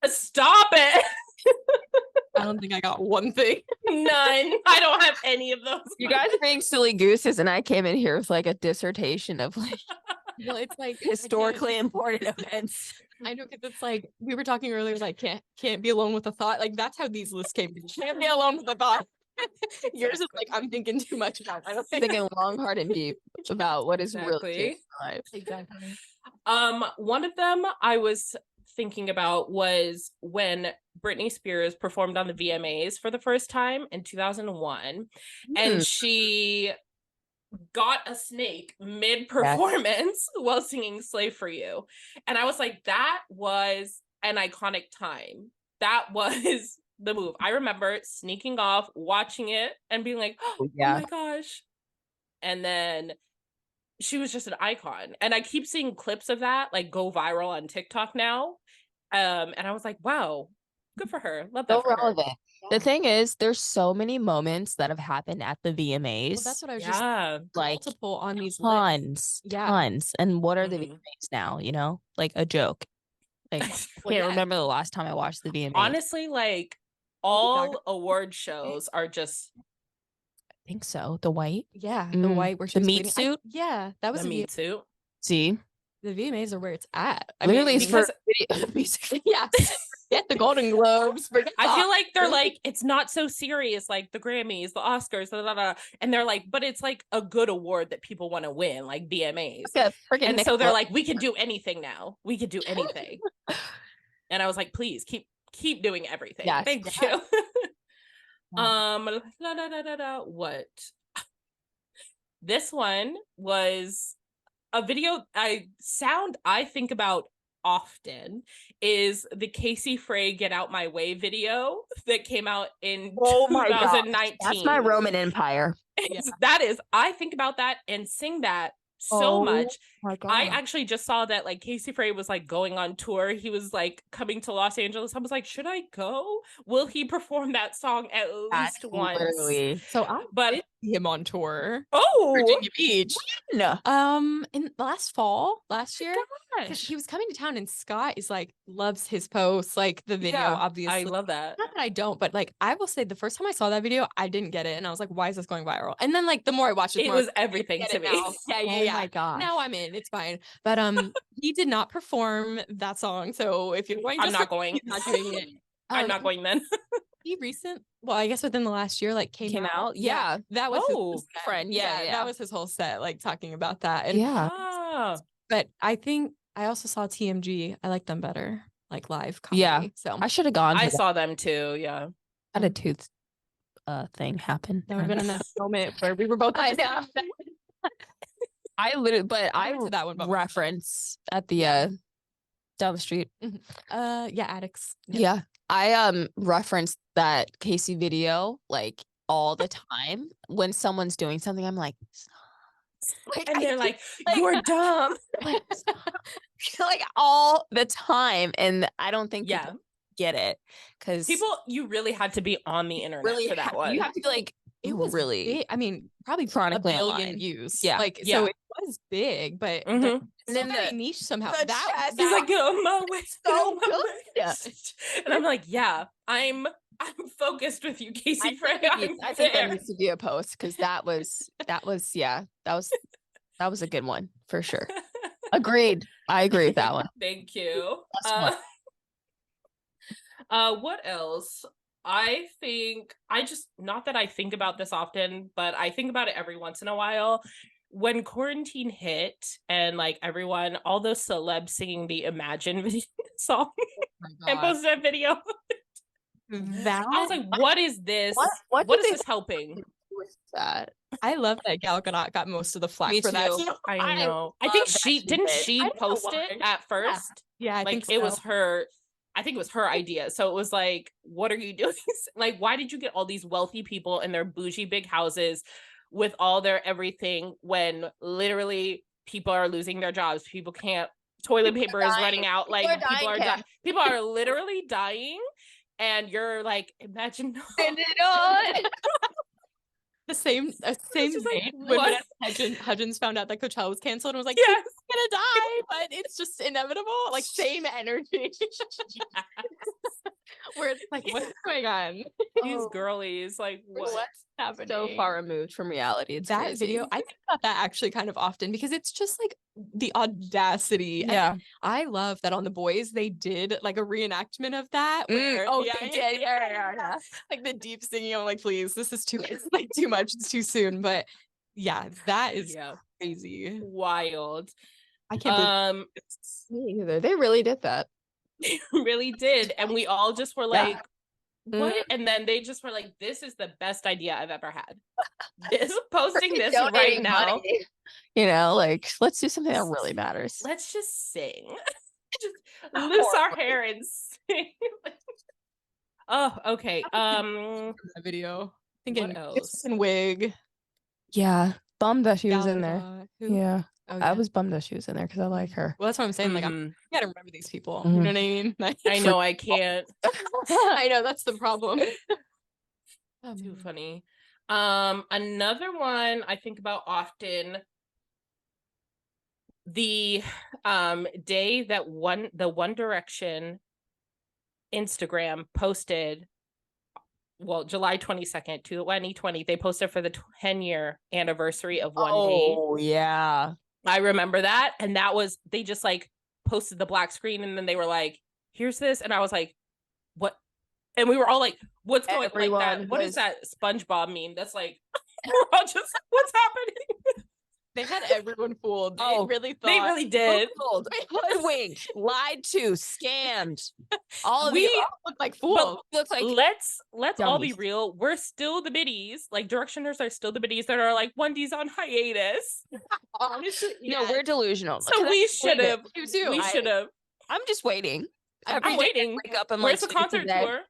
Stop it. I don't think I got one thing. None. I don't have any of those. You guys are being silly gooses, and I came in here with like a dissertation of like well, it's like historically important events. I know because it's like we were talking earlier, like can't be alone with a thought. Like that's how these lists came. Can't be alone with a thought. Yours is like I'm thinking too much about. I don't thinking long, hard, and deep about what is really life. Exactly. One of them I was thinking about was when Britney Spears performed on the VMAs for the first time in 2001, and she got a snake mid-performance while singing Slave for You. And I was like, that was an iconic time. That was the move. I remember sneaking off, watching it, and being like, oh my gosh. And then she was just an icon. And I keep seeing clips of that like go viral on TikTok now. And I was like, wow, good for her. Love that. So relevant. The thing is, there's so many moments that have happened at the VMAs. Well, that's what I was just like multiple on these tons. And what are the VMAs now? You know, like a joke. Like I can't remember the last time I watched the VMAs. Honestly, like all award shows are just. I think so. The white, the white where she the meat suit. That was the meat suit. See. The VMAs are where it's at. Literally, because get the Golden Globes. I feel like they're like, it's not so serious like the Grammys, the Oscars, and they're like, but it's like a good award that people want to win, like VMAs. And so they're like, we can do anything now. We can do anything. And I was like, please keep doing everything. Yes. Thank you. What? This one was a video I think about often is the Casey Frey Get Out My Way video that came out in 2019. That's my Roman Empire. That is, I think about that and sing that so much. I actually just saw that like Casey Frey was like going on tour. He was like coming to Los Angeles. I was like, should I go? Will he perform that song at least once? Literally. So I did see him on tour. Virginia Beach. When? In last year. He was coming to town, and Scott is like loves his posts, like the video. Obviously, I love that. Not that I don't, but like I will say, the first time I saw that video, I didn't get it, and I was like, "Why is this going viral?" And then like the more I watched it, it was everything to me. Yeah. Oh my god! Now I'm in. It's fine. But he did not perform that song. So if you're going, I'm not going. He's not doing it. I'm not going then. recent. Well, I guess within the last year, like came out. Yeah. That was Oh. his set. Friend, yeah. That was his whole set, like talking about that. And Yeah. Ah. but I think I also saw TMG. I like them better, like live comedy. Yeah. So I should have gone to I that. saw them too. Yeah. Had a tooth thing happen. that would have been a nice moment where we were both. I know. I literally, but I went to that one, but- reference at the down the street. Yeah, addicts. Yeah. I referenced that Casey video like all the time when someone's doing something. I'm like, And they're like, like- you're dumb. like all the time, and I don't think Yeah. people get it because You really had to be on the internet really for that one. you have to be like It was really big. I mean, probably chronically a billion online. views. Yeah. Like Yeah. so it was big, but Mhm. the, And then very the- niche somehow. the That chest- He's like, get on my way. Get so on my good. way. Yeah. And I'm like, yeah, I'm focused with you, Casey Frey. I think there needs to be a post because that was a good one for sure. Agreed. I agree with that one. Thank you. That's What else? I think not that I think about this often, but I think about it every once in a while. When quarantine hit and like everyone, all those celebs singing the Imagine video song and posted a video. That I was like, what is this? What What did is they this helping? do with that? I love that Gal Gadot got most of the flack Me for that. too. I know. I love think that she she didn't did. she I don't know post why. it at first. Yeah, I Like think it so. was her. I think it was her idea. So it was like, what are you doing? Like, why did you get all these wealthy people in their bougie big houses with all their everything when literally people are losing their jobs? People can't, toilet paper is running out. Like people are dying. People are literally dying. And you're like, imagine Send it on. the same just like, day when what? Hudgens found out that Coachella was canceled and was like, Yes. "She's gonna die," but it's just inevitable. Like same energy. Where it's like, what's going on? These Oh. girlies, like what? What's happening? So far removed from reality. It's That crazy. video, I think about that actually kind of often because it's just like the audacity. And Yeah. I love that on The Boys they did like a reenactment of that. Where, Oh, they did. Yeah. Like the deep singing. I'm like, please, this is too. It's like too much. It's too soon. But yeah, that is Yeah, crazy. wild. I can't believe. Me either. They really did that. They really did, and we all just were Yeah. like, what? And then they just were like, this is the best idea I've ever had. This posting this right Donating now. money. You know, like let's do something that really matters. Let's just sing. Just loose our hair and sing. Oh, okay. That video. Thinking What else? Kristen Wiig. Yeah. Bummed that she was Gal in there. Gadot, who- Yeah. Oh, I was bummed that she was in there because I like her. Well, that's what I'm saying. Like, I Mhm. gotta remember these people. You know what I mean? Like, I know I can't. I know that's the problem. Too funny. Another one I think about often, the day that the One Direction Instagram posted, well, July 22nd, 2020, they posted for the 10-year anniversary of One D. Oh yeah. I remember that. And that was, they just like posted the black screen and then they were like, here's this. And I was like, what? And we were all like, what's going like that? Everyone What is was- that SpongeBob meme? That's like, we're all just, what's happening? They had everyone fooled. They Oh, really thought. They really did. Fooled, hoodwinked, lied to, scammed. All of We- you looked like But fools. looks like let's all be dummies. real. We're still the biddies. Like Directioners are still the biddies that are like, One D's on hiatus. Honestly, no, we're delusional. So we should have. You too. We should have. I'm just waiting. I'm Every day I waiting. wake up and Where's like the concert today. tour?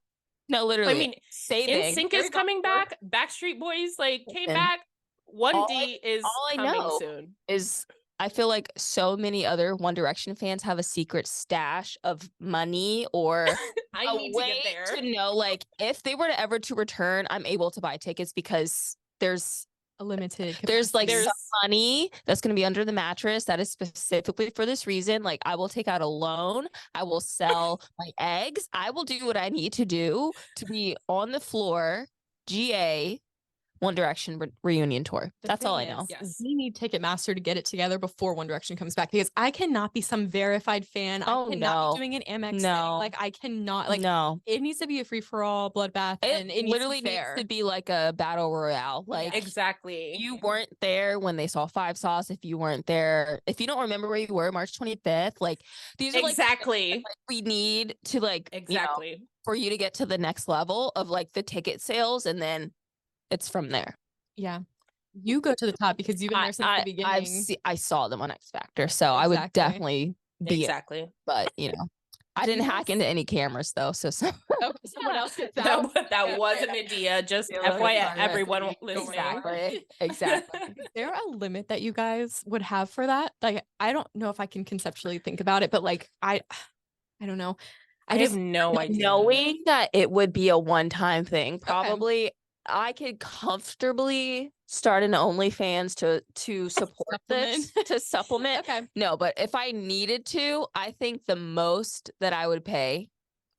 No, literally. I mean, saving. NSYNC is coming back. Backstreet Boys like came Listen, back. One all D is all I coming know soon. Is I feel like so many other One Direction fans have a secret stash of money or I a need to way get there. to know, like, if they were to ever to return, I'm able to buy tickets because there's a limited. like There's- some money that's going to be under the mattress that is specifically for this reason. Like, I will take out a loan. I will sell my eggs. I will do what I need to do to be on the floor, GA, One Direction reunion tour. The That's thing all I is, know. Yes. we need Ticketmaster to get it together before One Direction comes back, because I cannot be some verified fan. Oh, I cannot no. be doing an Amex thing. No. Like, I cannot. Like, No. it needs to be a free for all bloodbath, and it literally needs needs to be like a battle royale. Like, Exactly. you weren't there when they saw Five Sauce. If you weren't there, if you don't remember where you were March 25th, like, these are Exactly. like we need to, like, Exactly. you know, for you to get to the next level of like the ticket sales, and then it's from there. Yeah. You go to the top because you've been there since the beginning. I saw them on X Factor, so I would Exactly. definitely be it. Exactly. But you know, I didn't hack into any cameras though, so Someone else gets out. That wasn't Medea. Just Yeah, FYI, sorry. everyone listening. Exactly. Is there a limit that you guys would have for that? Like, I don't know if I can conceptually think about it, but like, I don't know. I have no idea. Knowing that it would be a one-time thing, probably I could comfortably start an OnlyFans to support this, to supplement. Okay. No, but if I needed to, I think the most that I would pay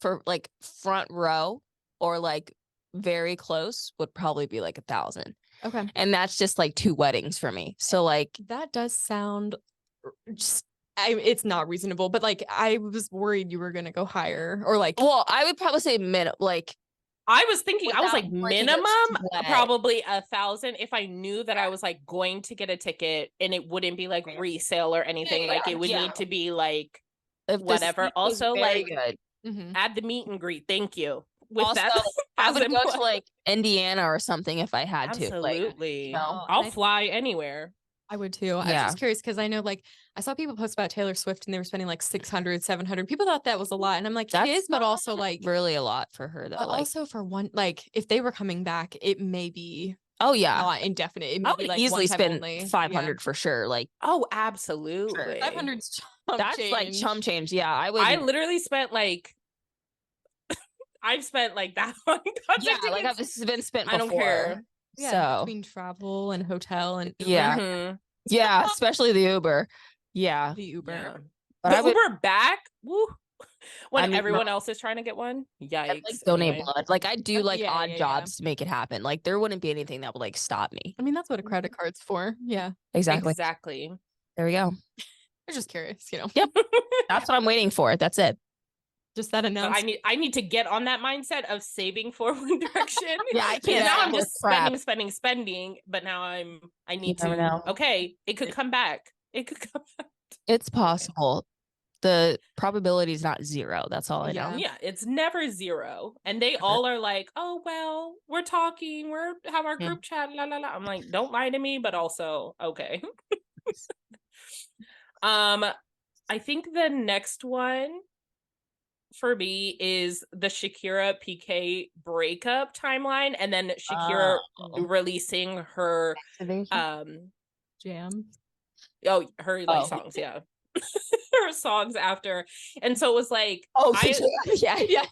for like front row or like very close would probably be like 1,000. Okay. And that's just like 2 weddings for me. So like That does sound just it's not reasonable, but like I was worried you were gonna go higher, or like, well, I would probably say like I was thinking, I was like, without breaking a minimum sweat. probably 1,000 if I knew that I was like going to get a ticket and it wouldn't be like resale or anything. Like, it would need to be like if the whatever. seat was Also, very like, good. add the meet and greet. Thank you. With Also, that, I would 1,000 go to like Indiana or something if I had to. Like, absolutely. no. I'll fly anywhere. I would too. I was Yeah. just curious because I know, like, I saw people post about Taylor Swift and they were spending like 600, 700. People thought that was a lot. And I'm like, That's it is, but also like, really a lot for her though. but Like, also for one, like, if they were coming back, it may be oh yeah, not indefinite. It may I be would like easily one time spend only. 500 for sure. Like, Oh, absolutely. 500's that's like chump change. Yeah, I would. I literally spent like I've spent like that on concert yeah, like tickets. this has been spent I before. don't care. Yeah, So between travel and hotel and Uber. yeah, Mhm. yeah, especially the Uber. Yeah, The Uber. Yeah. but the I would Uber back, woo, when I mean, everyone else is trying to get one. I'd, Yikes. like donate Anyway. blood. Like I do like Yeah, odd yeah, jobs to make it happen. Like there wouldn't be anything that would like stop me. I mean, that's what a credit card's for. Yeah. Exactly. Exactly. There we go. I'm just curious, you know. Yep. That's what I'm waiting for. That's it. Just that But announcement. I need to get on that mindset of saving for One Direction. Yeah, I Because can't. now I'm afford just crap. spending, but now I need never to know. okay, it could come back. It could come back. It's possible. The probability is not 0. That's all I know. Yeah. Yeah, it's never 0. And they all are like, oh well, we're talking, we're have our group chat, la la la. I'm like, don't lie to me, but also okay. I think the next one for me is the Shakira PK breakup timeline, and then Shakira releasing her Jam. her like songs, yeah. Her songs after. And so it was like yeah.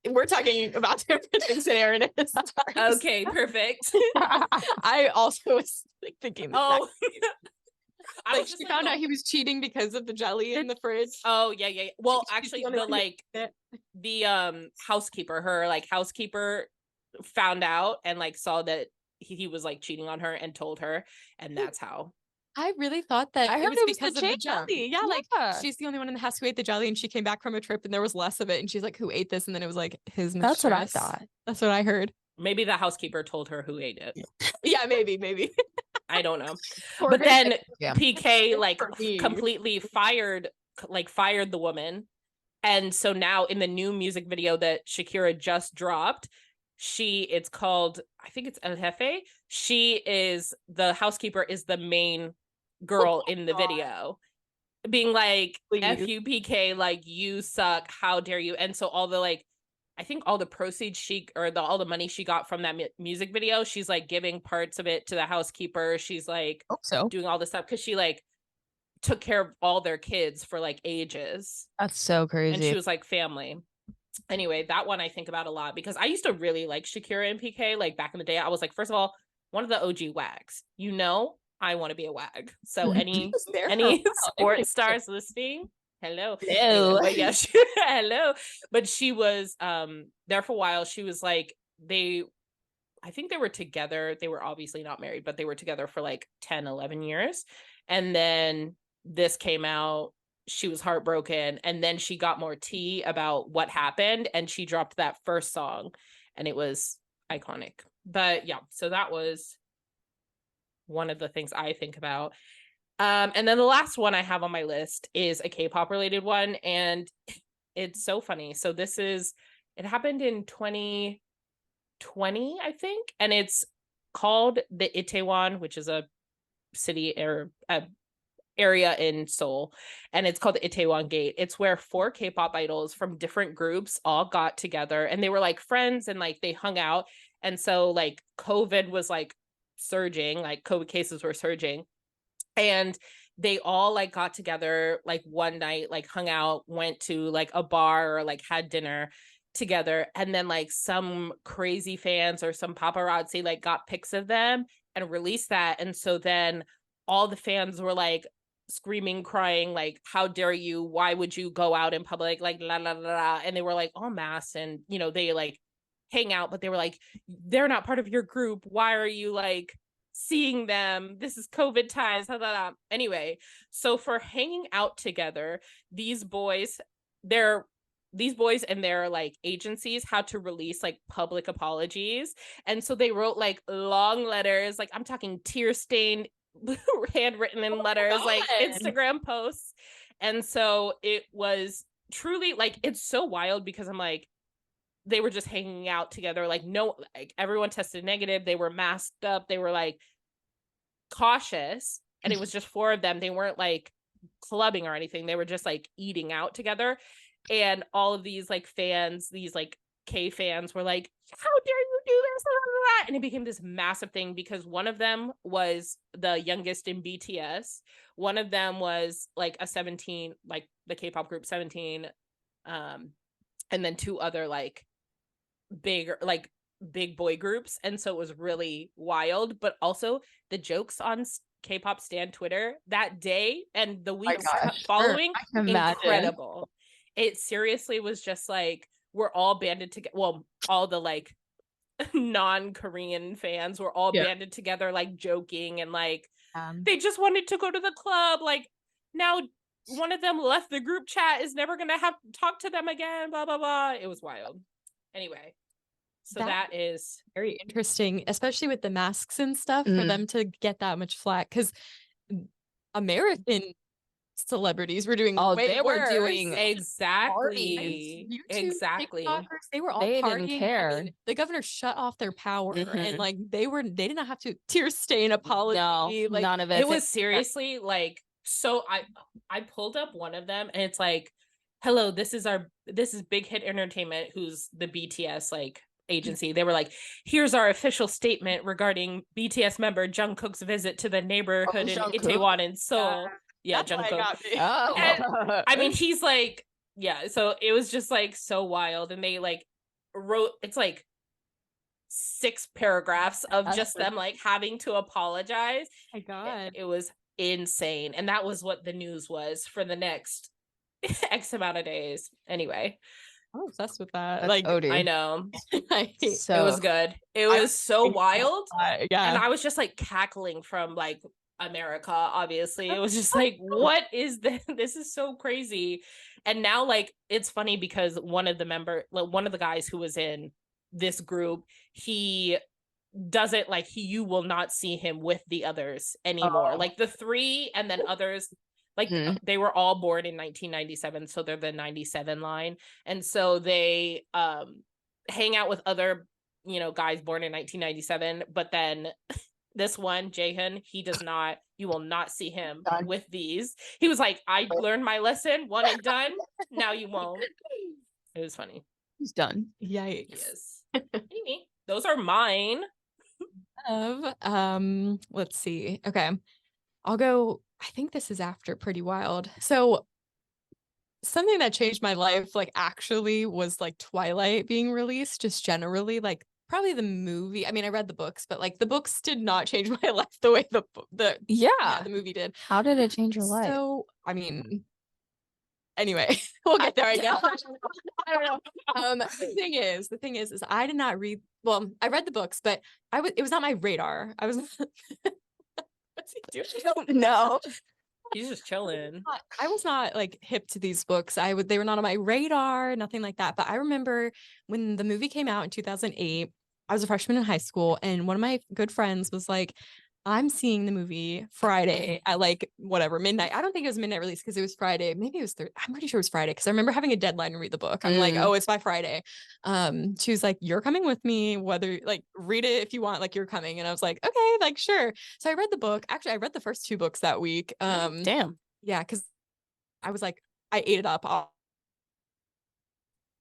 We're talking about different things than Aaron is. okay, perfect. I also was like, thinking Oh, I like was just she like, found out he was cheating because of the jelly in the fridge. oh yeah. Well, She's actually, the only the one who like did the housekeeper, her like housekeeper found out and like saw that he was like cheating on her and told her, and that's how. I really thought that I it heard was it was because the of the jam. jelly. Yeah, like Yeah. she's the only one in the house who ate the jelly, and she came back from a trip and there was less of it, and she's like, "Who ate this?" And then it was like his mistress. That's what I thought. That's what I heard. Maybe the housekeeper told her who ate it. Yeah, maybe. I don't know. Poor But then Yeah. PK like For me. completely fired the woman. And so now in the new music video that Shakira just dropped, it's called, I think it's El Jefe. The housekeeper is the main girl in the video, being like, F you, PK, like, you suck, how dare you. And so all the like, I think all the proceeds all the money she got from that music video, she's like giving parts of it to the housekeeper. She's like Hope so. doing all this stuff because she like took care of all their kids for like ages. That's so crazy. And she was like family. Anyway, that one I think about a lot because I used to really like Shakira and PK. Like back in the day, I was like, first of all, one of the OG wags. You know, I want to be a wag. So any sports stars listening, hello. Ew. But yeah, hello. But she was there for a while. She was like, I think they were together. They were obviously not married, but they were together for like 10, 11 years. And then this came out. She was heartbroken. And then she got more tea about what happened. And she dropped that first song. And it was iconic. But yeah, so that was one of the things I think about. And then the last one I have on my list is a K-pop related one. And it's so funny. So it happened in 2020, I think. And it's called the Itaewon, which is a city or a area in Seoul, and it's called the Itaewon Gate. It's where 4 K-pop idols from different groups all got together, and they were like friends, and like they hung out. And so like COVID was like surging, like COVID cases were surging, and they all like got together like one night, like hung out, went to like a bar or like had dinner together, and then like some crazy fans or some paparazzi like got pics of them and released that. And so then all the fans were like screaming, crying, like, how dare you, why would you go out in public, like la la la la. And they were like all masked, and you know, they like hang out, but they were like, they're not part of your group, why are you like seeing them, this is COVID times, blah, blah, blah. Anyway, so for hanging out together, these boys and their like agencies had to release like public apologies. And so they wrote like long letters, like I'm talking tear stained handwritten in letters, like Instagram posts. And so it was truly like, it's so wild because I'm like, they were just hanging out together, like no, like everyone tested negative, they were masked up, they were like cautious, and it was just 4 of them. They weren't like clubbing or anything, they were just like eating out together. And all of these like fans, these like K fans were like, how dare you do this, and it became this massive thing because one of them was the youngest in BTS, one of them was like a 17, like the K-pop group 17, and then 2 other like big boy groups. And so it was really wild. But also the jokes on K-pop stan Twitter that day and the weeks following, incredible. It seriously was just like, we're all banded together, well, all the like non-Korean fans were all banded together, like joking, and like they just wanted to go to the club. Like now one of them left the group chat, is never gonna have to talk to them again, blah blah blah. It was wild. Anyway, so that is very interesting, especially with the masks and stuff, for them to get that much flack, because American celebrities were doing they were doing exactly YouTube, exactly TikTokers, they were all they partying. didn't care. I mean, the governor shut off their power, and like they did not have to tear stain apology. No, like none of it. It was seriously like, so I pulled up one of them, and it's like, hello, this is Big Hit Entertainment, who's the BTS like agency. They were like, here's our official statement regarding BTS member Jungkook's visit to the neighborhood in Itaewon in Seoul. Yeah, Jungkook. And, I mean, he's like, yeah, so it was just like so wild. And they like wrote, it's like 6 paragraphs of just them like having to apologize. My God. It was insane. And that was what the news was for the next X amount of days. Anyway, I'm obsessed with that. That's like Odie. I know. So it was good. It was so wild. Yeah. And I was just like cackling from like America, obviously. It was just like, what is this? This is so crazy. And now like it's funny because one of the guys who was in this group, he doesn't like, you will not see him with the others anymore. Like the 3 and then others, like they were all born in 1997, so they're the 97 line. And so they hang out with other, you know, guys born in 1997, but then this one, Jaehyun, he does not, you will not see him with these. He was like, I learned my lesson, one and done. Now you won't. It was funny. He's done. Yikes. Yes. Anyway, those are mine. Let's see. Okay. I'll go, I think this is after Pretty Wild. So something that changed my life, like actually, was like Twilight being released, just generally, like probably the movie. I mean, I read the books, but like the books did not change my life the way the movie did. How did it change your life? So, I mean, Anyway, we'll get there, I guess. I don't know. The thing is I did not read, well, I read the books, but it was not my radar. I was what's he doing? No. He's just chilling. I was not like hip to these books. They were not on my radar, nothing like that. But I remember when the movie came out in 2008, I was a freshman in high school, and one of my good friends was like, I'm seeing the movie Friday at like whatever midnight. I don't think it was midnight release because it was Friday. Maybe it was I'm pretty sure it was Friday because I remember having a deadline to read the book. I'm like, oh, it's by Friday. She was like, you're coming with me, whether like read it if you want, like you're coming. And I was like, okay, like sure. So I read the book. Actually, I read the first 2 books that week. Damn. Yeah, because I was like, I ate it up. I'll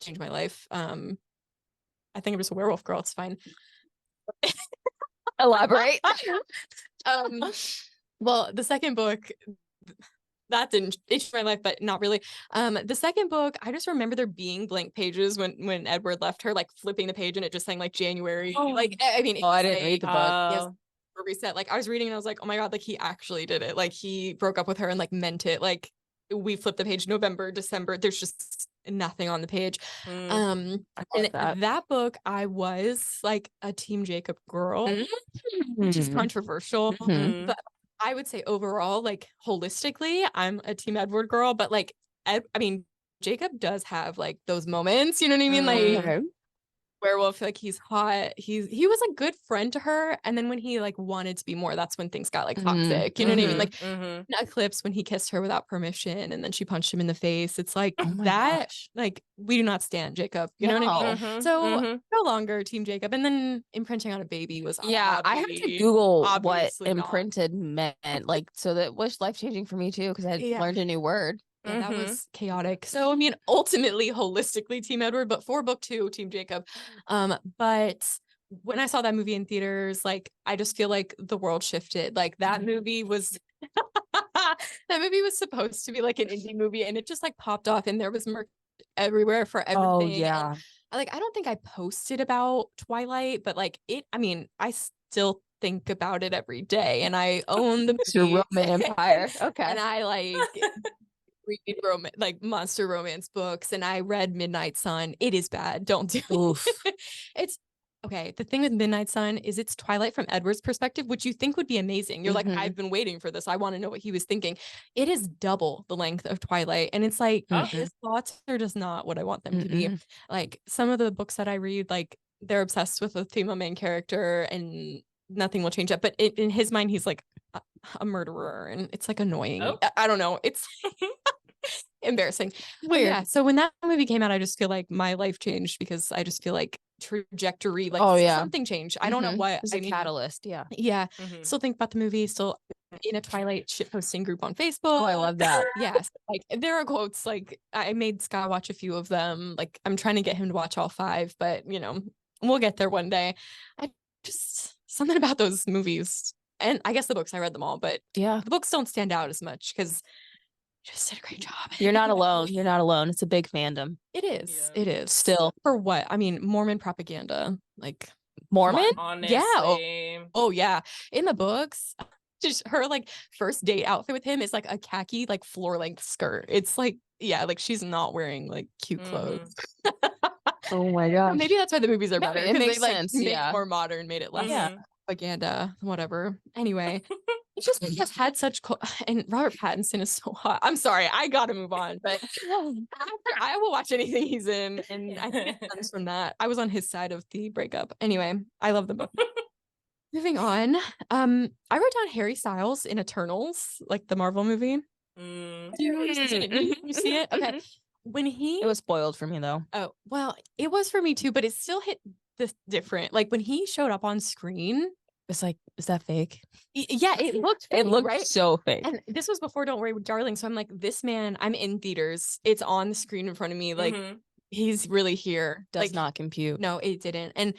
change my life. I think I'm just a werewolf girl. It's fine. Elaborate. Well, the second book that didn't change my life, but not really. The second book, I just remember there being blank pages when Edward left her, like flipping the page and it just saying like January. Like, I mean, I didn't read the book. Yes, reset. Like I was reading and I was like, oh my God, like he actually did it. Like he broke up with her and like meant it. Like we flipped the page November, December. There's just nothing on the page. And that book, I was like a Team Jacob girl, which is controversial, but I would say overall, like holistically, I'm a Team Edward girl. But like, I mean, Jacob does have like those moments, you know what I mean? Like werewolf, like he's hot. He was a good friend to her, and then when he like wanted to be more, that's when things got like toxic. You know what I mean? Like in Eclipse, when he kissed her without permission, and then she punched him in the face. It's like that. Gosh. Like we do not stand Jacob. You know what I mean? So no longer Team Jacob. And then imprinting on a baby was I had to Google what not. imprinted meant. Like so that was life changing for me too because I learned a new word. Yeah, that was chaotic. So I mean, ultimately, holistically, Team Edward, but for book 2, Team Jacob. But when I saw that movie in theaters, like I just feel like the world shifted. Like that movie was that movie was supposed to be like an indie movie, and it just like popped off, and there was merch everywhere for everything. Oh yeah. And, like I don't think I posted about Twilight, but like it. I mean, I still think about it every day, and I own the Your Roman Empire. Okay, and I like. Read like monster romance books, and I read Midnight Sun. It is bad. Don't do it. It's okay. The thing with Midnight Sun is it's Twilight from Edward's perspective, which you think would be amazing. You're like, I've been waiting for this. I want to know what he was thinking. It is double the length of Twilight, and it's like his thoughts are just not what I want them to be. Like some of the books that I read, like they're obsessed with a female main character, and nothing will change that. But in his mind, he's like a murderer, and it's like annoying. I don't know. It's embarrassing. Weird. Yeah. So when that movie came out, I just feel like my life changed because I just feel like trajectory, like something changed. I don't know what. It's a catalyst. Yeah. Yeah. Still think about the movie. Still in a Twilight shit posting group on Facebook. Oh, I love that. Yes. Like there are quotes. Like I made Scott watch a few of them. Like I'm trying to get him to watch all 5, but you know, we'll get there one day. I just something about those movies. And I guess the books, I read them all, but the books don't stand out as much because just did a great job. You're not alone. You're not alone. It's a big fandom. It is. Yeah. It is. Still. For what? I mean, Mormon propaganda. Like Mormon? Honestly. Yeah. Oh, yeah. In the books, just her like first date outfit with him is like a khaki, like floor length skirt. It's like, yeah, like she's not wearing like cute clothes. Oh my god. Maybe that's why the movies are better. It makes they, sense. Made it more modern, made it less propaganda, whatever. Anyway, it's just he has had such and Robert Pattinson is so hot. I'm sorry, I gotta move on, but I will watch anything he's in, and I think it comes from that. I was on his side of the breakup. Anyway, I love the book. Moving on, I wrote down Harry Styles in Eternals, like the Marvel movie. You see it? Okay. When it was spoiled for me though. Oh, well, it was for me too, but it still hit this different. Like when he showed up on screen, it's like, is that fake? Yeah, it looked fake, it looked right? so fake. And this was before Don't Worry, Darling. So I'm like, this man, I'm in theaters. It's on the screen in front of me. Like he's really here. Does not compute. No, it didn't. And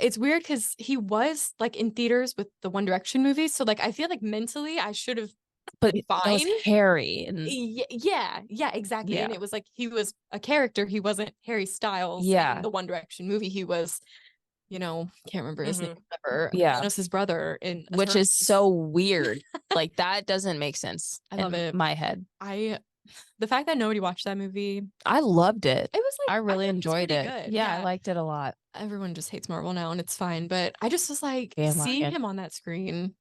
it's weird because he was like in theaters with the One Direction movies. So like, I feel like mentally I should have. But fine. That was Harry. And yeah, exactly. Yeah. And it was like he was a character. He wasn't Harry Styles. Yeah. In the One Direction movie, he was, you know, can't remember his name ever. Yeah. Just his brother. Which is so weird. Like that doesn't make sense. I love it. My head. I the fact that nobody watched that movie, I loved it. it was like I really thought it was enjoyed pretty it. good. Yeah, I liked it a lot. Everyone just hates Marvel now, and it's fine. But I just was like Bandwagon. seeing him on that screen,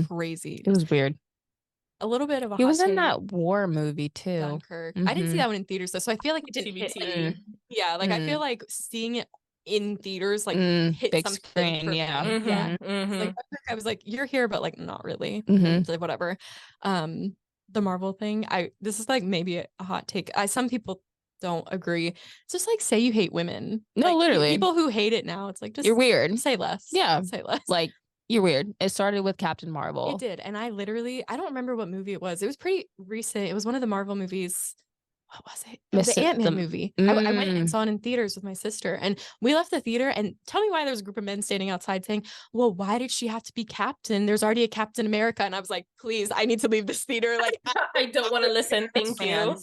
crazy. It was weird. A little bit of a He hot was in take, that war movie too. Dunkirk. I didn't see that one in theaters though, so I feel like it didn't hit. TBT. Yeah, like I feel like seeing it in theaters like hit big something screen. for me. Yeah. Yeah. Like Mhm. I was like, you're here, but like not really. Mhm. Like, whatever. The Marvel thing. This is like maybe a hot take. Some people don't agree. It's just like say you hate women. No, Like, literally. people who hate it now. It's like just You're weird. say less. Yeah. Say less. Like you're weird. It started with Captain Marvel. It did, and I don't remember what movie it was. It was pretty recent. It was one of the Marvel movies. What was it? Miss The it- Ant-Man the- movie. I went and saw it in theaters with my sister, and we left the theater. And tell me why there was a group of men standing outside saying, "Well, why did she have to be Captain? There's already a Captain America." And I was like, "Please, I need to leave this theater. Like, I don't want to listen. Thank you.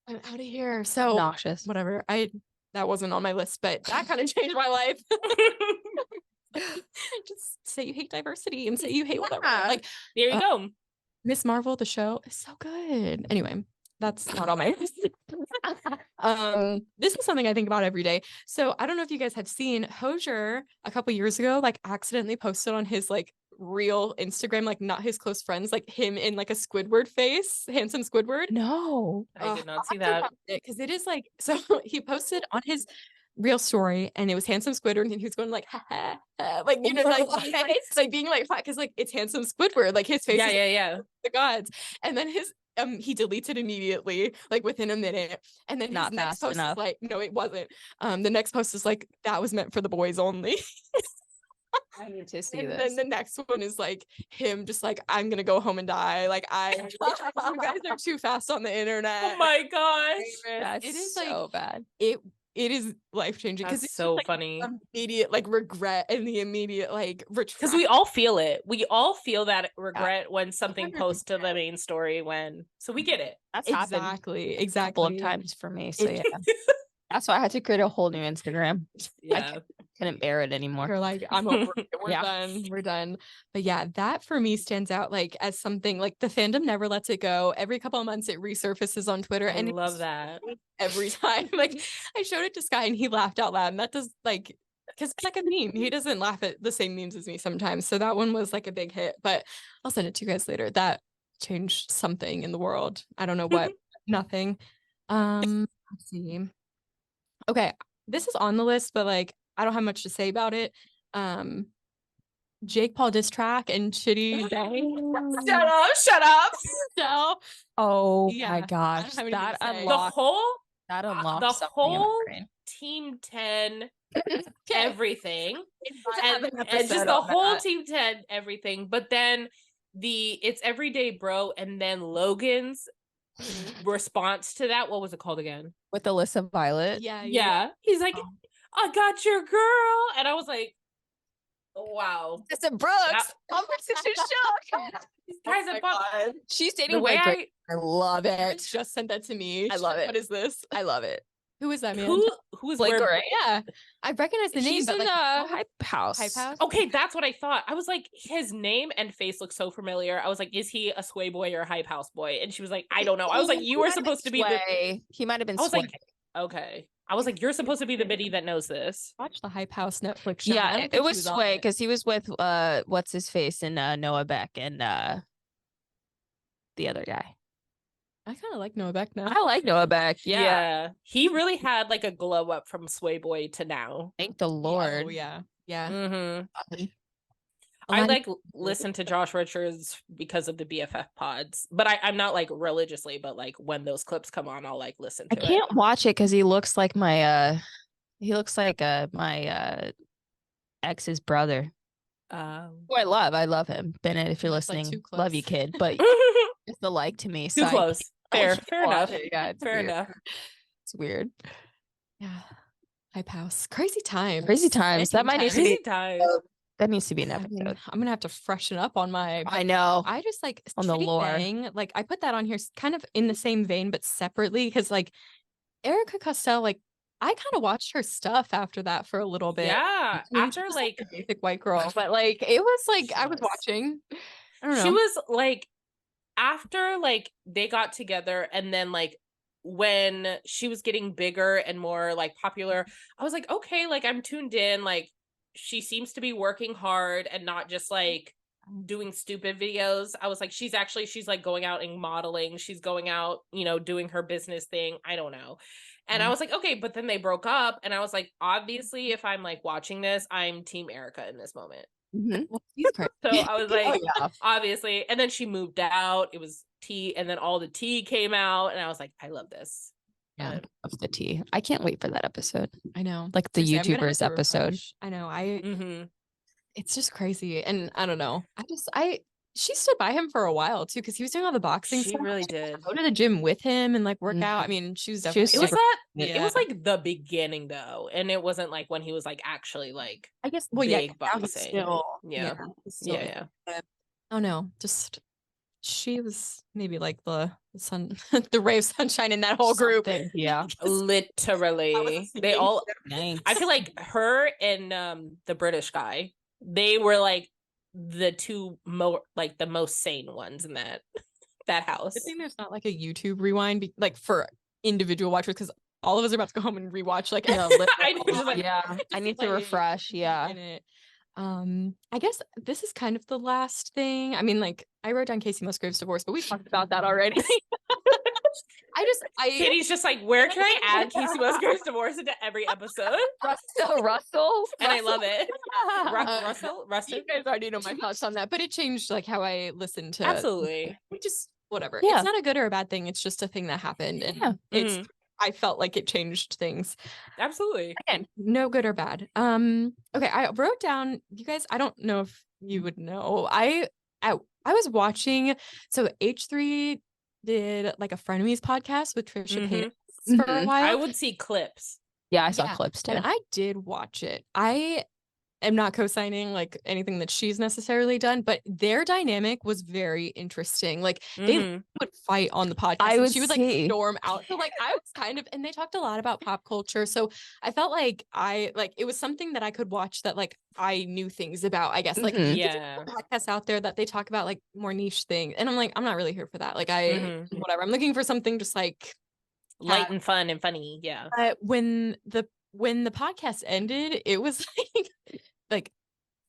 I'm out of here." So Nauseous. whatever. That wasn't on my list, but that kind of changed my life. Just say you hate diversity and say you hate whatever. Like, There you go. Miss Marvel, the show is so good. Anyway, that's not on my list. This is something I think about every day. So I don't know if you guys have seen Hosier a couple years ago, like accidentally posted on his like real Instagram, like not his close friends, like him in like a Squidward face, handsome Squidward. No. I did not see I'll have to that. watch it, because it is like, so he posted on his real story and it was handsome Squidward and he was going like ha, ha, ha, like, you know, like being like because like it's handsome Squidward, like his face is Yeah. the gods. And then his he deletes it immediately, like within a minute. And then Not his next fast post enough. is like, no, it wasn't. The next post is like, that was meant for the boys only. I need to see And this. then the next one is like him just like, I'm gonna go home and die. Like you guys are too fast on the internet. Oh my gosh. That's it is so like bad. it is life changing because That's it's so like funny. immediate like regret and the immediate like Because we all feel it. We all feel that regret when Oh, something posts to the main story so we get it. That's happened exactly a couple of times for me. So yeah. That's why I had to create a whole new Instagram. Yeah. Couldn't bear it anymore. You're like, I'm over it. We're Yeah. done. We're done. But yeah, that for me stands out like as something like the fandom never lets it go. Every couple of months it resurfaces on Twitter. I And love it's that. every time. Like I showed it to Sky and he laughed out loud. And that does like because it's like a meme. He doesn't laugh at the same memes as me sometimes. So that one was like a big hit. But I'll send it to you guys later. That changed something in the world. I don't know what. Nothing. Let's see. Okay, this is on the list, but like I don't have much to say about it. Jake Paul diss track and Shitty. Shut up. So Oh Yeah, my I gosh. don't have anything That to say. The unlocked whole something in my whole brain. Team 10 okay. everything. And just episode the on whole that. Team 10 everything. But then it's everyday bro and then Logan's response to that. What was it called again? With Alyssa Violet. Yeah. He's like, I got your girl. And I was like, wow. It's a Brooks. I'm such a shock. Guys, Oh my I thought God. She's dating the way Blake. I love Eric it. just sent that to me. I love it. What is this? I love it. Who is that man? who is Blake where? Gray. Yeah, I recognize the name, He's but in like Hype House. Hype House. Okay, that's what I thought. I was like, his name and face look so familiar. I was like, is he a Sway boy or a Hype House boy? And she was like, I don't know. I was like, you were supposed to be the. Sway. He might have been I was Sway. like, okay. I was like, you're supposed to be the biddy that knows this. Watch the Hype House Netflix show. I Yeah, don't it think he was on Sway it. because he was with what's his face and Noah Beck and the other guy. I kind of like Noah Beck now. I like Noah Beck. Yeah. He really had like a glow up from Sway boy to now. Thank the Lord. Oh yeah, yeah. Mm-hmm. A I lot like listen to Josh Richards because of the BFF pods, but I'm not like religiously, but like when those clips come on, I'll like listen I to it. can't watch it because he looks like my ex's brother. Who I love. I love him. Bennett, if you're That's, like, listening, too love you, close. kid. But it's the like to me. Too So close. Fair enough. Yeah, it's Fair weird. enough. It's weird. Yeah. Hype House. Crazy times. Crazy times. That might need to Crazy be time. that needs to be an I mean, episode. I'm gonna have to freshen up on my. I know. I just like On the Chitty lore. Bang, like I put that on here kind of in the same vein, but separately because like Erica Costello, like I kind of watched her stuff after that for a little bit. Yeah. I mean, After she's like a basic white girl, but like it was like I was watching. I don't know. she was like after like they got together and then like when she was getting bigger and more like popular, I was like, okay, like I'm tuned in. Like she seems to be working hard and not just like doing stupid videos. I was like, she's like going out and modeling. She's going out, doing her business thing. I don't know. And I was like, okay, but then they broke up. And I was like, obviously, if I'm like watching this, I'm Team Erica in this moment. Well, he's crazy. So I was like, yeah. obviously. And then she moved out. It was tea. And then all the tea came out. And I was like, I love this. Yeah, of the tea. I can't wait for that episode. I know. Like the Seriously, I'm gonna have YouTubers to episode. refresh. I know. Mhm. It's just crazy. And I don't know. She stood by him for a while too, because he was doing all the boxing She stuff. really did. Go to the gym with him and like work out. I mean, she was definitely It was super- it was like the beginning though, and it wasn't like when he was like actually like I guess well, yeah, big now he's boxing. still, Yeah. he's still Yeah, like- yeah. but- oh no, just she was maybe like the sun, the ray of sunshine in that whole group. Yeah. Literally. They all I feel like her and the British guy, they were like the two like the most sane ones in that house. I think there's not like a YouTube rewind like for individual watchers, because all of us are about to go home and rewatch like I know, just like- yeah. I need to refresh. Yeah. in it. I guess this is kind of the last thing. I mean, like I wrote down Casey Musgrave's divorce, but we talked about that already. Katie's just like, where can I add Casey Musgrave's divorce into every episode? Russell. And I love it. Russell. You guys already know my thoughts on that, but it changed like how I listened to Absolutely. just whatever. Yeah. It's not a good or a bad thing. It's just a thing that happened, and it's I felt like it changed things. Absolutely. Again, no good or bad. Okay, I wrote down, you guys, I don't know if you would know. I was watching, so H3 did like a Frenemies podcast with Trisha Paytas for a while. I would see clips. Yeah, I saw clips too. And I did watch it. I am not co-signing like anything that she's necessarily done, but their dynamic was very interesting. Like they would fight on the podcast. She would like storm out. So like I was kind of, and they talked a lot about pop culture. So I felt like it was something that I could watch that like I knew things about, I guess. Like podcasts out there that they talk about like more niche things. And I'm like, I'm not really here for that. Like whatever. I'm looking for something just like light and fun and funny. Yeah. But when the podcast ended, it was like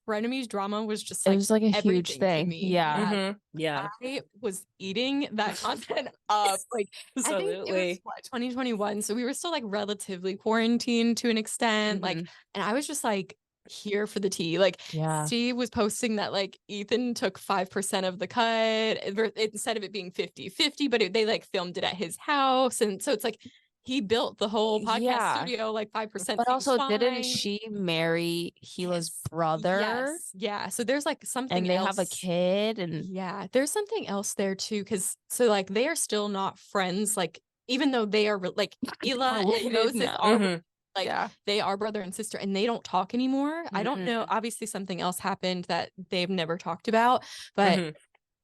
Frenemies drama was just like, it was like a huge thing. Yeah. Yeah. I was eating that content up. Like absolutely. I think it was 2021. So we were still like relatively quarantined to an extent. Like, and I was just like here for the tea. Like she was posting that like Ethan took 5% of the cut instead of it being 50-50, but they like filmed it at his house. And so it's like he built the whole podcast studio like 5%. But also, didn't she marry Gila's brother? Yes. Yeah. So there's like something and they else. have a kid. And there's something else there too. Because so like they are still not friends. Like even though they are like Hila and Moses are like they are brother and sister, and they don't talk anymore. I don't know. Obviously, something else happened that they've never talked about, but.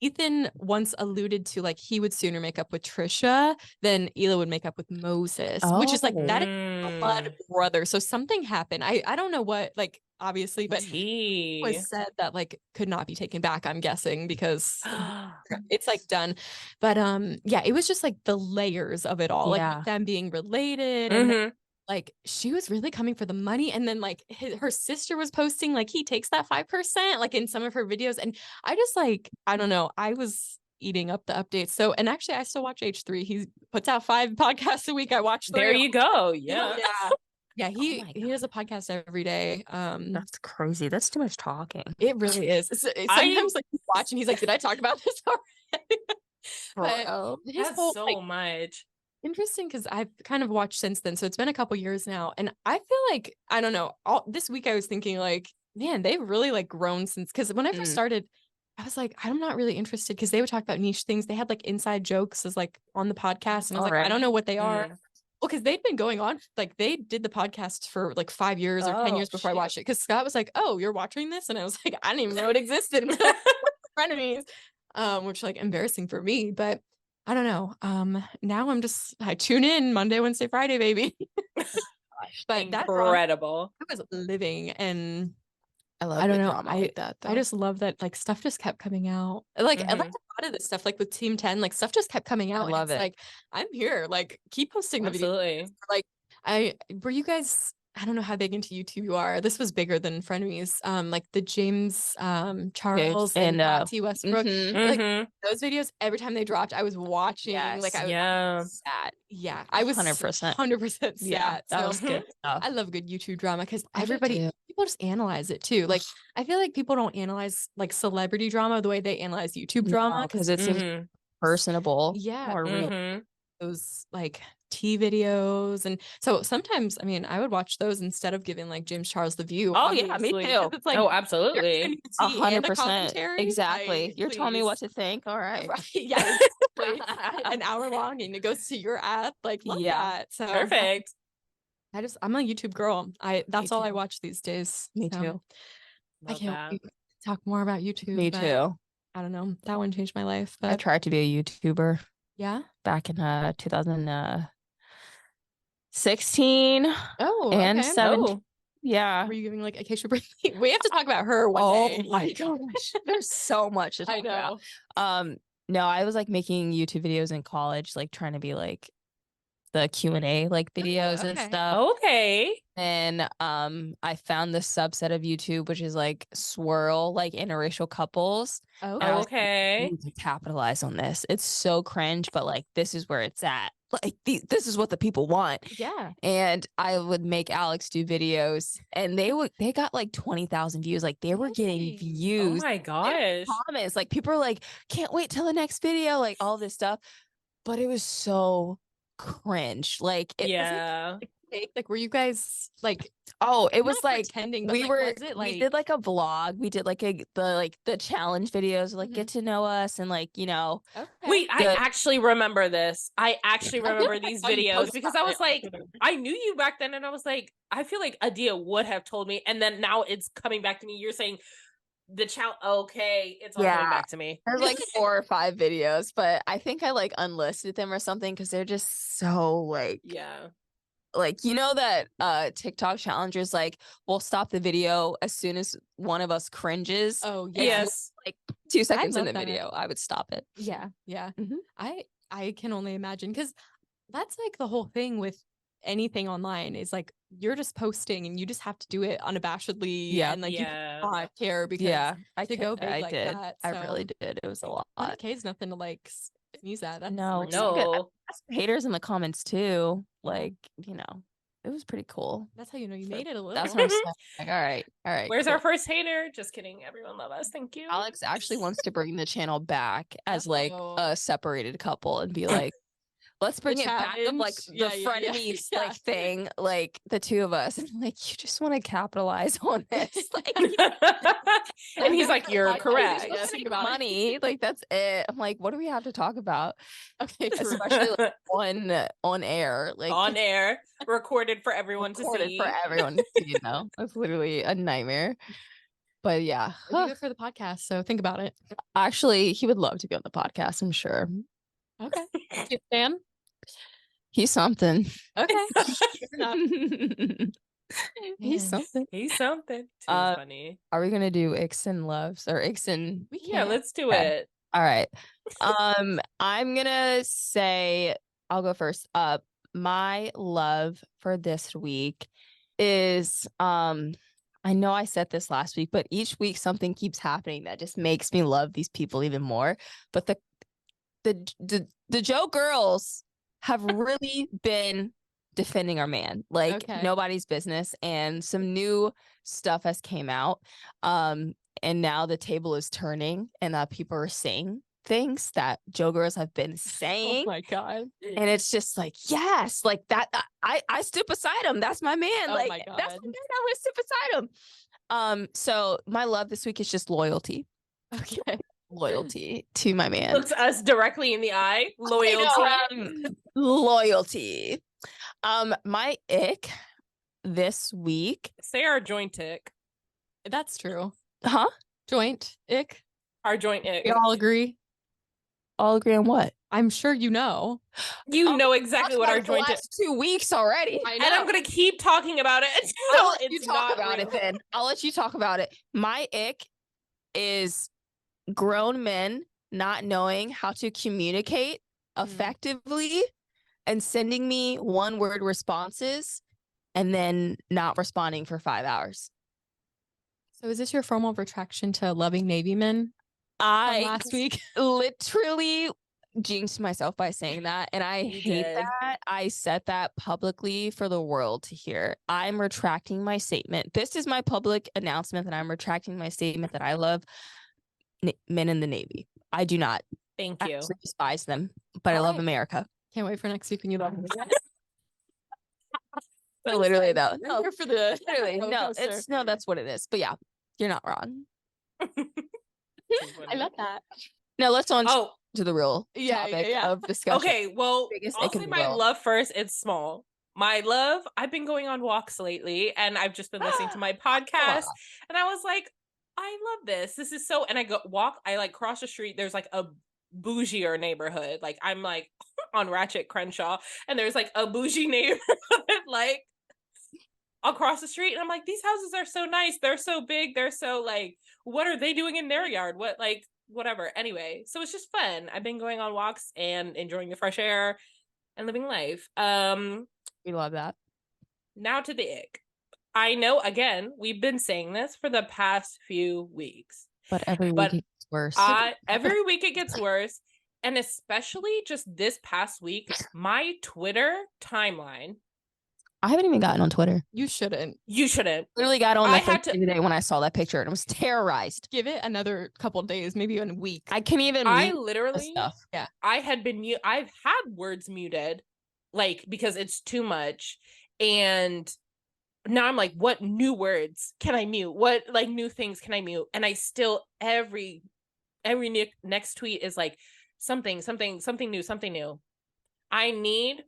Ethan once alluded to like he would sooner make up with Trisha than Hila would make up with Moses, which is like that is blood brother. So something happened. I don't know what, like obviously, but it was said that like could not be taken back, I'm guessing, because it's like done. But it was just like the layers of it all, like them being related and then, like she was really coming for the money, and then like her sister was posting like he takes that 5% like in some of her videos, and I just like I don't know, I was eating up the updates. So, and actually I still watch H3. He puts out 5 podcasts a week. I watch 3. There you go. He has a podcast every day. That's crazy. That's too much talking. It really is. Sometimes like you watch and he's like, did I talk about this already? That's whole, so much. Interesting, because I've kind of watched since then, so it's been a couple years now, and I feel like I don't know. This week I was thinking like, man, they've really like grown since. Because when I first started, I was like, I'm not really interested, because they would talk about niche things. They had like inside jokes as like on the podcast, and I was like, I don't know what they are. Well, because they'd been going on, like they did the podcast for like 5 years or 10 years before I watched it. Because Scott was like, "Oh, you're watching this," and I was like, I didn't even know it existed. Frenemies, which like embarrassing for me, but. I don't know. Now I tune in Monday, Wednesday, Friday, baby. But incredible. I was living, and I love I don't good know. drama like that though. I just love that like stuff just kept coming out. Like I like Mhm. a lot of this stuff, like with Team 10, like stuff just kept coming out. And love it's it. like, I'm here. Like keep posting the videos. Absolutely. Like were you guys, I don't know how big into YouTube you are. This was bigger than Frenemies. Like the James Charles and T Westbrook. Like Mhm. those videos, every time they dropped, I was watching. Yes. Like I was Yeah. sad. Yeah. I was 100%. 100% sad. Yeah, that So was good stuff. I love good YouTube drama because I do everybody, too. people just analyze it too. Like I feel like people don't analyze like celebrity drama the way they analyze YouTube drama because it seems Mhm. personable. yeah, Or real. Mhm. those like tea videos. And so sometimes, I mean, I would watch those instead of giving like James Charles the view. Oh yeah, me obviously, too. because it's like Oh, you're absolutely. giving the tea and the 100%. commentary. Exactly. Like, You're telling me what please. to think. All right. Right. Yeah. exactly. An hour long and it goes to your app. Like love Yeah. that. So Perfect. I'm a YouTube girl. That's all I too. watch these days. Me So too. I Love can't that. wait to talk more about YouTube. Me but too. I don't know. That one changed my life. I But tried to be a YouTuber yeah. back in 2016 Oh, and okay. 17. Oh. Yeah. Were you giving like Acacia Brinkley? We have to talk about her one Oh day. my gosh. There's so much to talk I know. about. No, I was like making YouTube videos in college, like trying to be like the Q&A like videos and okay. stuff. Okay. And I found this subset of YouTube, which is like swirl, like interracial couples. Oh, And I was Okay. like, "Ooh, to capitalize on this. It's so cringe, but like this is where it's at. Like this is what the people want." yeah. And I would make Alex do videos, and they got like 20,000 views. Like they were getting Really? Oh views. my gosh. Comments, like people are like, "Can't wait till the next video," like all this stuff. But it was so cringe. Like it Yeah. Fake? Like, were you guys like? it was not like pretending, but we like, were was it like? we did like a vlog. We did like the challenge videos, like Mhm. get to know us and like, you know. Okay. Wait, I The- actually remember this. I actually remember these Oh, you videos posted because on I was it. like, I knew you back then, and I was like, I feel like Adia would have told me, and then now it's coming back to me. You're saying the challenge. Okay, it's all coming Yeah. back to me. There's like 4 or 5 videos, but I think I like unlisted them or something because they're just so Yeah. like you know that TikTok challengers like we'll stop the video as soon as one of us cringes. Oh As yeah. Yes. like 2 seconds in love the that. video, I would stop it. Yeah. Yeah. Mhm. I can only imagine because that's like the whole thing with anything online is like you're just posting and you just have to do it unabashedly. Yeah. And like Yeah. you not care because Yeah, to go big I like did. that. I So really did. It was a lot. 100K is nothing to like sneeze at. That's No, pretty some good. good No. haters in the comments too. Like, you know, it was pretty cool. That's how you know you made it a little. That's what I'm saying. Like, all right. Where's cool. our first hater? Just kidding. Everyone love us. Thank you. Alex actually wants to bring the channel back as like Oh. a separated couple and be like, let's bring it back of like challenge. the Yeah, yeah, yeah, frenemies yeah. like thing, like the two of us. And like, you just want to capitalize on this. Like, And he's like, you're Podcast, correct. yeah. just think make about it. money. Like that's it. I'm like, what do we have to talk about? Okay, true. Especially like, on air, like On air, recorded for everyone to recorded see. for everyone to see. You know, it's literally a nightmare. But yeah, It'd be good for the podcast, so think about it. actually, he would love to be on the podcast. I'm sure Okay. Cute fan? he's something. Okay. Fair enough. He's Man. something. He's something. Too Uh, funny. Are we gonna do Ix and Loves or Ix and? We Yeah, can. let's do Okay. it. All right. I'm gonna say I'll go first. My love for this week is I know I said this last week, but each week something keeps happening that just makes me love these people even more. But the Joe girls have really been defending our man like Okay. nobody's business, and some new stuff has came out. And now the table is turning, and people are saying things that Joe girls have been Oh saying. my god. And it's just like, yes, like that. I stood beside him. That's my man. Oh Like my that's my God. man. I would stood beside him. So my love this week is just loyalty. Okay. Loyalty to my man. Looks us directly in the eye. Loyalty. I know, loyalty. My ick this week. Say our joint ick. That's true. Huh? Joint ick. Our joint ick. We all agree. All agree on what? I'm sure you know. You know exactly what our joint is. last 2 weeks already. I And I'm going to keep talking about it until I'll let you it's talk not about real. it then. I'll let you talk about it. My ick is grown men not knowing how to communicate effectively and sending me one-word responses and then not responding for 5 hours. So is this your formal retraction to loving Navy men from I last week? literally jinxed myself by saying that, and I You hate did. that. I said that publicly for the world to hear. I'm retracting my statement. This is my public announcement that I'm retracting my statement that I love men in the Navy. I do not. Thank I you. actually despise them, but I love America. Can't wait for next week when you love me. So literally though. I'm No, here for the literally. roller No, coaster. that's what it is. But yeah, you're not wrong. I love that. Now let's on Oh, to the real Yeah, topic yeah. of discussion. okay. Well, Biggest I'll ick in say the my world. love first. It's small. My love, I've been going on walks lately and I've just been listening to my podcast and I was like, I love this. This is so, and I go walk, I like cross the street. There's like a bougier neighborhood. Like I'm like on Ratchet Crenshaw and there's like a bougie neighborhood like across the street. And I'm like, these houses are so nice. They're so big. They're so like, what are they doing in their yard? What, like, whatever. Anyway, so it's just fun. I've been going on walks and enjoying the fresh air and living life. We love that. Now to the ick. I know, again, we've been saying this for the past few weeks. But every But week it gets worse. every week it gets worse. And especially just this past week, my Twitter timeline. I haven't even gotten on Twitter. You shouldn't. You shouldn't. Literally got on I the had first day when I saw that picture and I was terrorized. Give it another couple days, maybe even a week. I can't even I mute the literally, stuff. Yeah. I had been mute. I've had words muted, like, because it's too much. And now I'm like, what new words can I mute? What like new things can I mute? And I still every next tweet is like something new. I need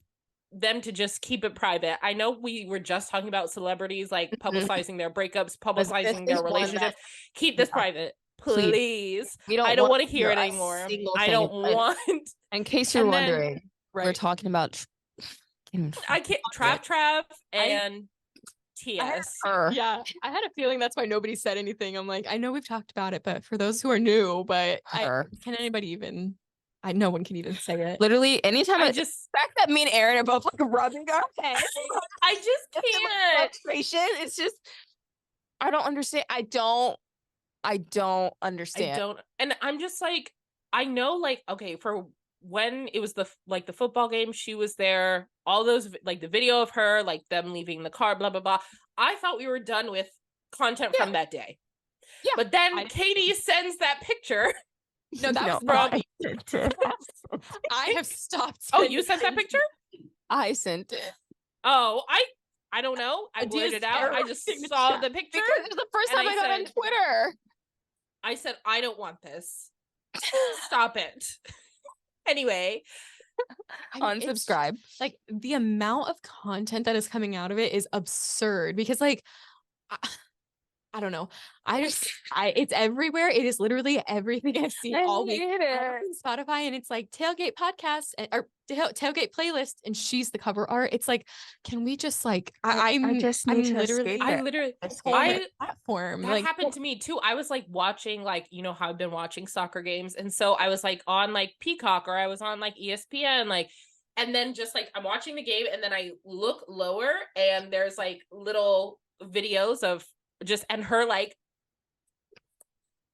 them to just keep it private. I know we were just talking about celebrities like publicizing their breakups, publicizing their relationships. Keep this private, please. I don't want to hear it anymore. I don't want. In case you're wondering, we're Right. talking about. I can't Trav and TS. Yeah, I had a feeling that's why nobody said anything. I'm like, I know we've talked about it, but for those who are new, but can anybody even? No one can even say it. Literally, anytime I just the fact that me and Aaron are both like rubbing our heads. I just can't. Frustration. It's just I don't understand. I don't understand. I don't, and I'm just like, I know, like, okay, for when it was the football game, she was there. All those like the video of her, like them leaving the car, blah blah blah. I thought we were done with content from that day. Yeah, but then Katie sends that picture. No, that was from. I have stopped. Oh, you sent that picture? I sent it. Oh, I don't know. I blurred it out. I just saw the picture because it was the first time I got on Twitter. I said, I don't want this. Stop it. Anyway, unsubscribe. Like the amount of content that is coming out of it is absurd because like I don't know. It's everywhere. It is literally everything I've seen all week on Spotify, and it's like tailgate podcast or tailgate playlist, and she's the cover art. It's like, can we just like? I'm literally platform. That like happened to me too. I was like watching, like, you know how I've been watching soccer games, and so I was like on like Peacock or I was on like ESPN, like, and then just like I'm watching the game, and then I look lower, and there's like little videos of just and her like,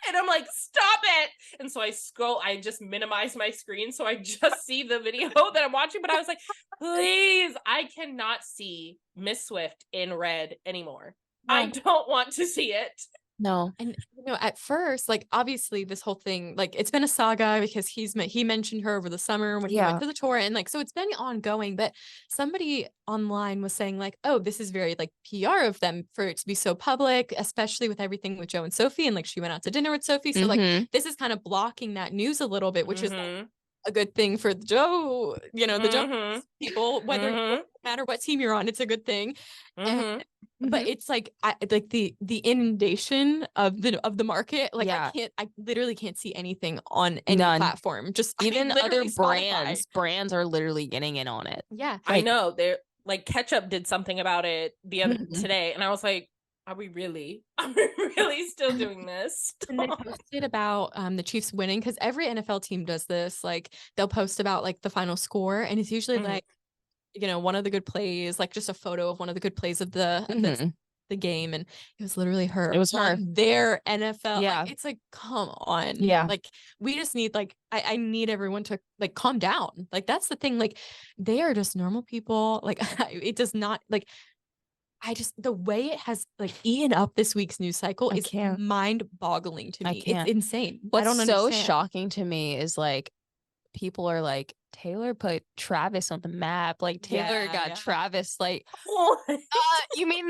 and I'm like, stop it. And so I scroll, I just minimize my screen so I just see the video that I'm watching. But I was like, please, I cannot see Miss Swift in red anymore. I don't want to see it. No. And you know, at first, like obviously this whole thing, like it's been a saga because he mentioned her over the summer when he went to the tour, and like so it's been ongoing. But somebody online was saying like, oh, this is very like PR of them for it to be so public, especially with everything with Joe and Sophie, and like she went out to dinner with Sophie. So like this is kind of blocking that news a little bit, which is like a good thing for Joe, the Joe Mhm. people, whether Mhm. no matter what team you're on, it's a good thing. Mhm. But it's like like the inundation of the market. Like Yeah. I literally can't see anything on any None. platform. Just Even other literally Spotify. brands are literally getting in on it. Yeah. I know. They're like Ketchup did something about it the other Mhm. today, and I was like, are we really still doing this? And they posted about the Chiefs winning, because every NFL team does this. Like they'll post about like the final score, and it's usually Mhm. like one of the good plays, like just a photo of one of the good plays of the game, and it was literally her. It was her. on their NFL. Yeah. Like, it's like, come on. Yeah. Like we just need I need everyone to like calm down. Like that's the thing. Like they are just normal people. Like it does not like. The way it has like eaten up this week's news cycle is can't. mind-boggling to I me. can't. It's insane. I What's don't so understand. shocking to me is like people are like, Taylor put Travis on the map. Like Taylor Yeah, got yeah. Travis. Like, What? you mean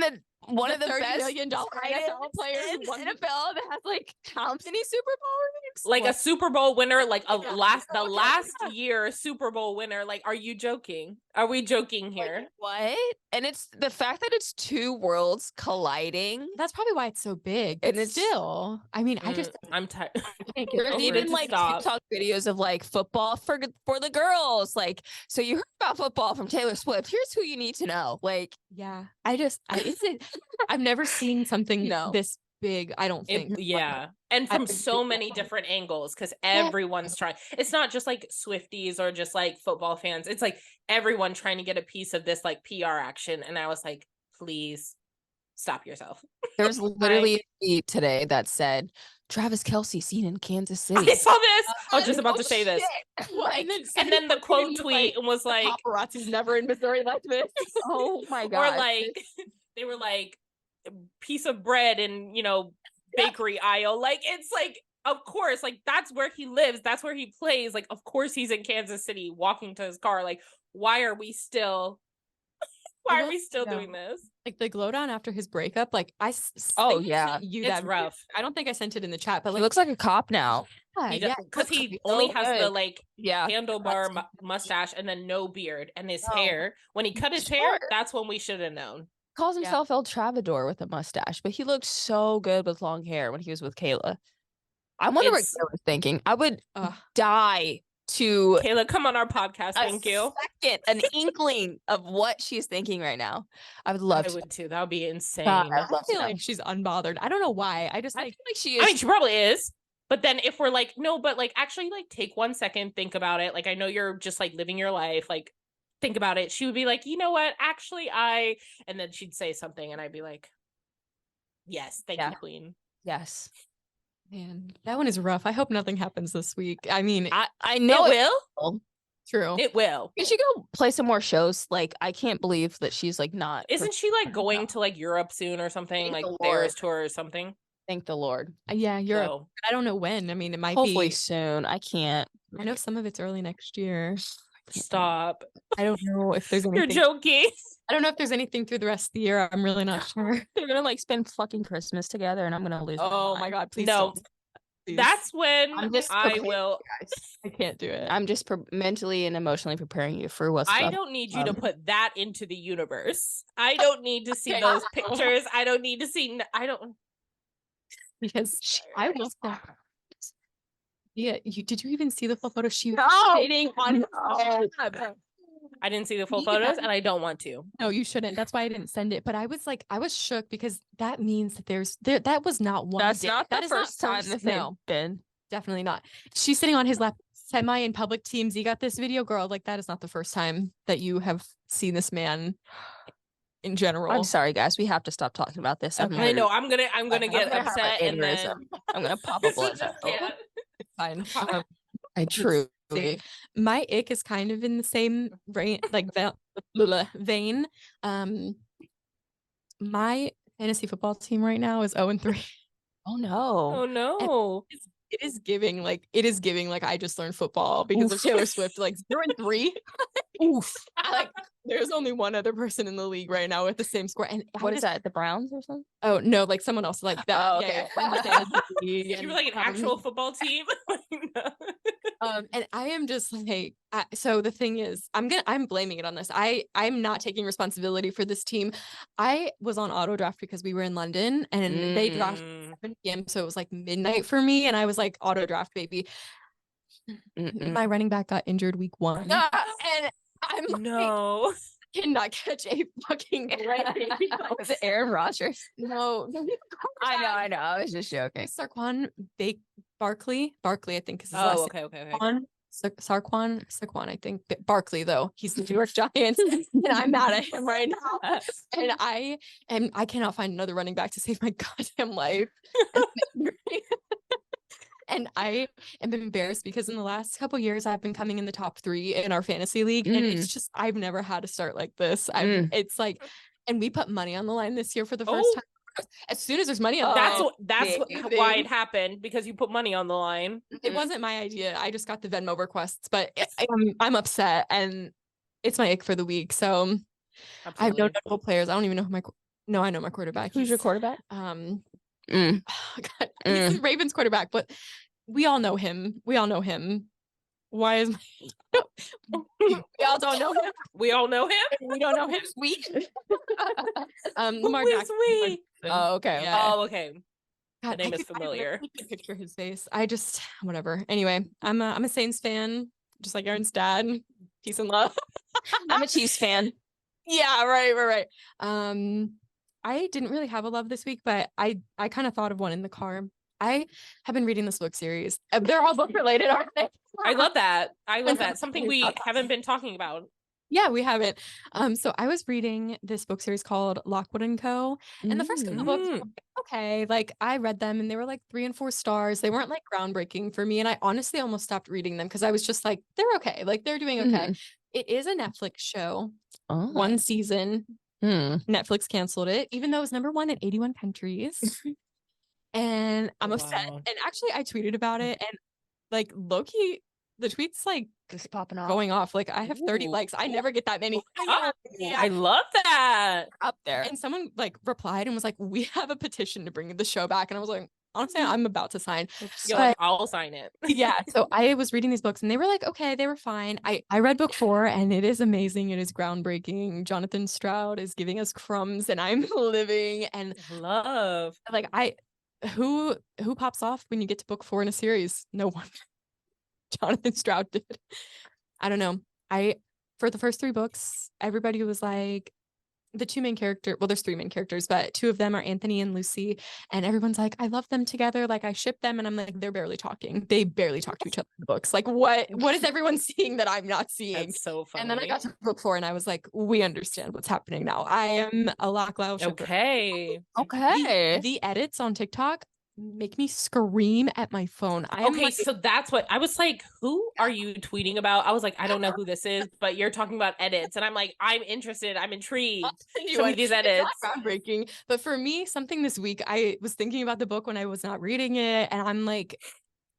one of the $30 best million tight ends NFL players in won NFL that has like how many Super Bowl rings? Like a Super Bowl winner, like the Yeah. last year Super Bowl winner. Like, are you joking? Are we joking here? Like, what? And it's the fact that it's two worlds colliding. That's probably why it's so big. But And it's- still, I mean, I just I'm tired. can't get There's over even it. like Stop. TikTok videos of like football for the girls. Like, so you heard about football from Taylor Swift. Here's who you need to know. Like, Yeah, I've never seen something No. this big. I don't think. Yeah. And from so many different angles, because everyone's trying. It's not just like Swifties or just like football fans. It's like everyone trying to get a piece of this like PR action. And I was like, please stop yourself. there was literally a tweet today that said Travis Kelce seen in Kansas City. I saw this. I was just about to say this. Like, And then the quote tweet was like, paparazzi's never in Missouri like this. oh my god. or like they were like piece of bread in bakery aisle. Like it's like, of course, like that's where he lives, that's where he plays. Like of course he's in Kansas City walking to his car. Like why are we still doing this? Like the glow down after his breakup. Like Oh, think I yeah. sent you It's that video. rough. I don't think I sent it in the chat, but He like looks like a cop now. yeah, Because he looks only so has the good. like Yeah. handlebar mustache and then no beard, and his Oh. hair, when he cut his hair, Sure. that's when we should have known. Calls himself El Travador with a mustache, but he looked so good with long hair when he was with Kayla. I wonder what It's- Kayla's thinking. I would Ugh. die to Kayla, come on our podcast. a Thank you. second, an inkling of what she's thinking right now. I would love I to. would too. That would be insane. God, I'd I love to feel know. like she's unbothered. I don't know why. I just I like feel like she I is. mean, she probably is. But then if we're like, no, but like actually like take 1 second, think about it. Like I know you're just like living your life. Like think about it. She would be like, you know what? Actually, and then she'd say something and I'd be like, yes, thank Yeah. you, Queen. Yes, man, that one is rough. I hope nothing happens this week. I mean, I know it it. will. true. It will. We should go play some more shows. Like, I can't believe that she's like not. Isn't she like going to like Europe soon or something? Thank Like the Eras Lord. tour or something? Thank the Lord. Yeah, Europe. So, I don't know when. I mean, it might Hopefully be. soon. I can't. I know some of it's early next year. stop. I don't know if there's You're anything. joking. I don't know if there's anything through the rest of the year. I'm really not sure. They're gonna like spend fucking Christmas together, and I'm gonna lose. Oh my my mind. god, please No, don't. Please. that's when I'm just I prepared, will. guys. I can't do it. I'm just mentally and emotionally preparing you for what's. I up. don't need you to Um, put that into the universe. I don't need to see Okay. those pictures. I don't need to see. I don't. Because I will. Yeah, did you even see the full photo? She was No. sitting on. No. I didn't see the full Yeah. photos, and I don't want to. No, you shouldn't. That's why I didn't send it. But I was shook because that means that that was not one. That's day. not the That is first time first- that they've no, been. definitely not. She's sitting on his lap, semi in public teams. You got this video, girl. Like that is not the first time that you have seen this man. In general, I'm sorry, guys. We have to stop talking about this. I'm Okay. I know. I'm gonna I'm get gonna have an upset, and then aneurysm. I'm gonna pop a blood Just vessel. can't. fine. I truly. My ick is kind of in the same vein, like vein. My fantasy football team right now is 0-3. Oh no. Oh no. It is giving like I just learned football because of Taylor Swift. Like 0-3. Oof. Like there's only one other person in the league right now with the same score. And What is that? The Browns or something? Oh no, like someone else like that. Oh, Yeah, okay. yeah, in the fantasy league You and were like an actual football team. No. And I am just like, so the thing is, I'm blaming it on this. I'm not taking responsibility for this team. I was on auto draft because we were in London and they drafted at 7 p.m. So it was like midnight for me. And I was like, auto draft, baby. My running back got injured week 1. And I'm like, No. cannot catch a fucking break. Was it Aaron Rodgers? No. I know. I was just joking. Sarquan Barkley, I think is his Oh, last okay. name. Saquon, I think. Barkley, though. He's the New York Giants. And I'm mad at him right now. And I cannot find another running back to save my goddamn life. And I am embarrassed because in the last couple years I've been coming in the top 3 in our fantasy league, and it's just I've never had a start like this. It's like, and we put money on the line this year for the first time. As soon as there's money on that's why it happened, because you put money on the line. It wasn't my idea. I just got the Venmo requests, but I'm upset, and it's my ick for the week. So absolutely. I have no notable players. I don't even know who I know my quarterback. Who's your quarterback? God, he's the Ravens quarterback, but we all know him. Why is we all don't know him? We all know him. We don't know him. Lamar Who is Jackson. we? Oh, okay. Yeah. Oh, okay. God, the name is familiar. I picture his face. I just whatever. Anyway, I'm a Saints fan, just like Aaron's dad. Peace and love. I'm a Chiefs fan. Yeah, right. I didn't really have a love this week, but I kind of thought of one in the car. I have been reading this book series. They're all book related, aren't they? I love that. Something we haven't been talking about. Yeah, we haven't. So I was reading this book series called Lockwood and Co. And the first couple books, were okay, like I read them and they were like 3 and 4 stars. They weren't like groundbreaking for me. And I honestly almost stopped reading them because I was just like, they're okay. Like they're doing okay. It is a Netflix show. 1 season. Netflix canceled it, even though it was #1 in 81 countries. And I'm upset. And actually I tweeted about it, and like low-key, the tweets like just popping off, going off. Like I have 30 likes. I never get that many. I love that. Up there. And someone like replied and was like, we have a petition to bring the show back. And I was like, honestly, I'm about to sign. I'll sign it. Yeah. So I was reading these books and they were like, okay, they were fine. I read book 4 and it is amazing. It is groundbreaking. Jonathan Stroud is giving us crumbs and I'm living. And love. Like who pops off when you get to book 4 in a series? No one. Jonathan Stroud did. I don't know. For the first 3 books, everybody was like, the 2 main characters, well, there's 3 main characters, but 2 of them are Anthony and Lucy, and everyone's like, I love them together, like I ship them, and I'm like, they're barely talking. They barely talk to each other in the books. Like what is everyone seeing that I'm not seeing? That's so funny. And then I got to book 4 and I was like, we understand what's happening now. I am a Lachlan shipper. Okay. The edits on TikTok make me scream at my phone. So that's what I was like, who are you tweeting about? I was like, I don't know who this is, but you're talking about edits, and I'm like, I'm interested, I'm intrigued. Show me these edits. It's not groundbreaking, but for me, something this week, I was thinking about the book when I was not reading it, and I'm like,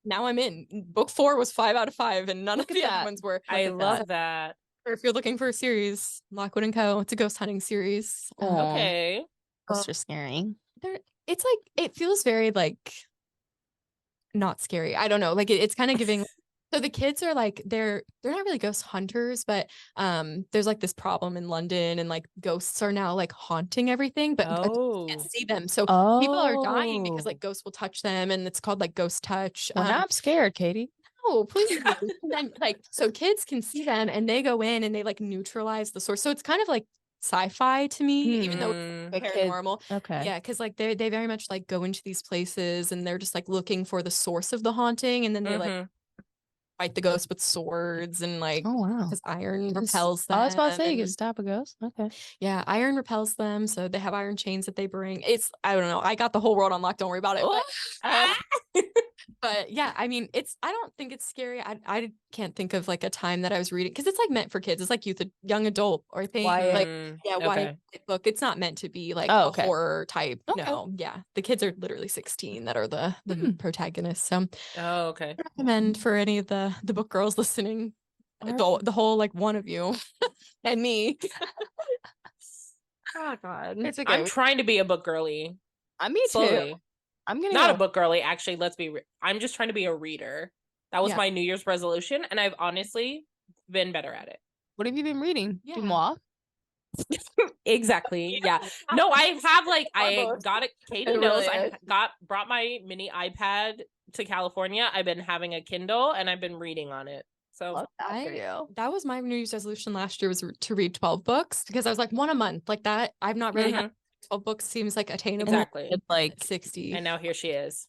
now I'm in. Book 4 was 5 out of 5, and none of the other ones were. I love that. Or if you're looking for a series, Lockwood and Co. It's a ghost hunting series. Okay, ghosts are scary. It's like, it feels very like not scary. I don't know. Like it's kind of giving. So the kids are like, they're not really ghost hunters, but there's like this problem in London, and like ghosts are now like haunting everything, but you can't see them. So people are dying because like ghosts will touch them, and it's called like ghost touch. Well, now I'm scared, Katie. Oh, please. And then like, so kids can see them and they go in and they like neutralize the source. So it's kind of like sci-fi to me, even though it's paranormal. Okay. Yeah, because like they very much like go into these places and they're just like looking for the source of the haunting, and then they like fight the ghosts with swords, and like, oh wow, because iron repels them. I was about to say you can stop a ghost. Okay. Yeah, iron repels them, so they have iron chains that they bring. I don't know. I got the whole world on lock. Don't worry about it. But yeah, I mean, I don't think it's scary. I can't think of like a time that I was reading, because it's like meant for kids. It's like young adult or thing. Like YA book. It's not meant to be like a horror type. Okay. No, yeah, the kids are literally 16 that are the protagonists. So okay. I recommend for any of the book girls listening, the whole like one of you and me. Oh God, it's okay. I'm trying to be a book girly. Me too. I'm gonna not a book girly. Actually, I'm just trying to be a reader. That was Yeah. my New Year's resolution, and I've honestly been better at it. What have you been reading? Yeah. Moi? Exactly. Yeah. No, I have like I Almost. got it. Katie It knows really I is. brought my mini iPad to California. I've been having a Kindle and I've been reading on it. So Love that for you. That was my New Year's resolution last year, was to read 12 books, because I was like, one a month, like that. I've not really had 12 books, seems like attainable. exactly. It's like 60. And now here she is.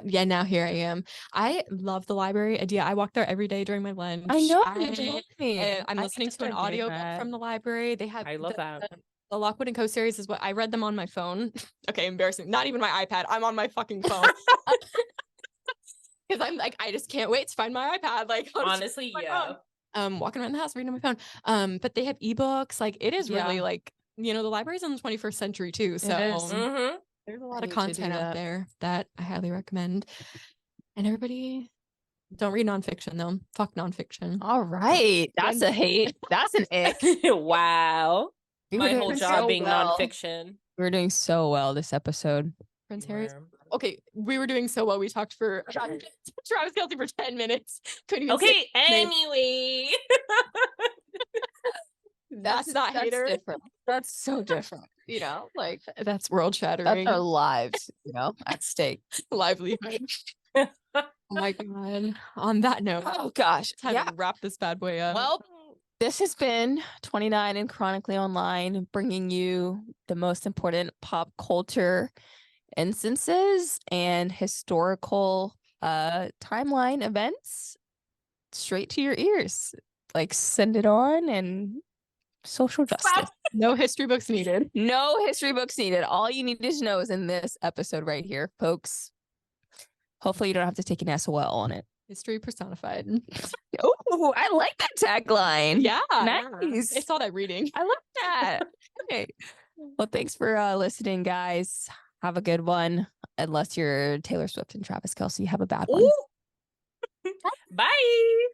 Yeah, now here I am. I love the library idea. I walk there every day during my lunch. I know. I'm listening to an audiobook from the library. They have I love that. The Lockwood & Co series is what I read them on my phone. Okay, embarrassing. Not even my iPad. I'm on my fucking phone. Because I'm like, I just can't wait to find my iPad. Like, honestly, yeah. Walking around the house reading on my phone. But they have ebooks. Like, it is really Yeah. like, the library's in the 21st century too. So is. there's a lot of content out there that I highly recommend. And everybody, don't read nonfiction though. Fuck nonfiction. All right. That's a hate. That's an ick. Wow. We My were whole doing job so being well. nonfiction. We were doing so well this episode. Prince Harry's. Okay, we were doing so well. We talked for Travis Kelce for 10 minutes. Couldn't even say Okay, his name. anyway. That's not hater. Different. That's so different. Like That's world shattering. that's our lives, at stake. livelihood. Oh my god. On that note, Oh gosh. time Yeah. to wrap this bad boy up. Well, this has been 29 and Chronically Online, bringing you the most important pop culture instances and historical timeline events straight to your ears. Like, send it on, and social justice. No history books needed. No history books needed. All you need to know is in this episode right here, folks. Hopefully you don't have to take an SOL on it. History personified. Oh, I like that tagline. Yeah. Nice. It's all that reading. I like that. Okay. Well, thanks for listening, guys. Have a good one. Unless you're Taylor Swift and Travis Kelce, have a bad one. Bye.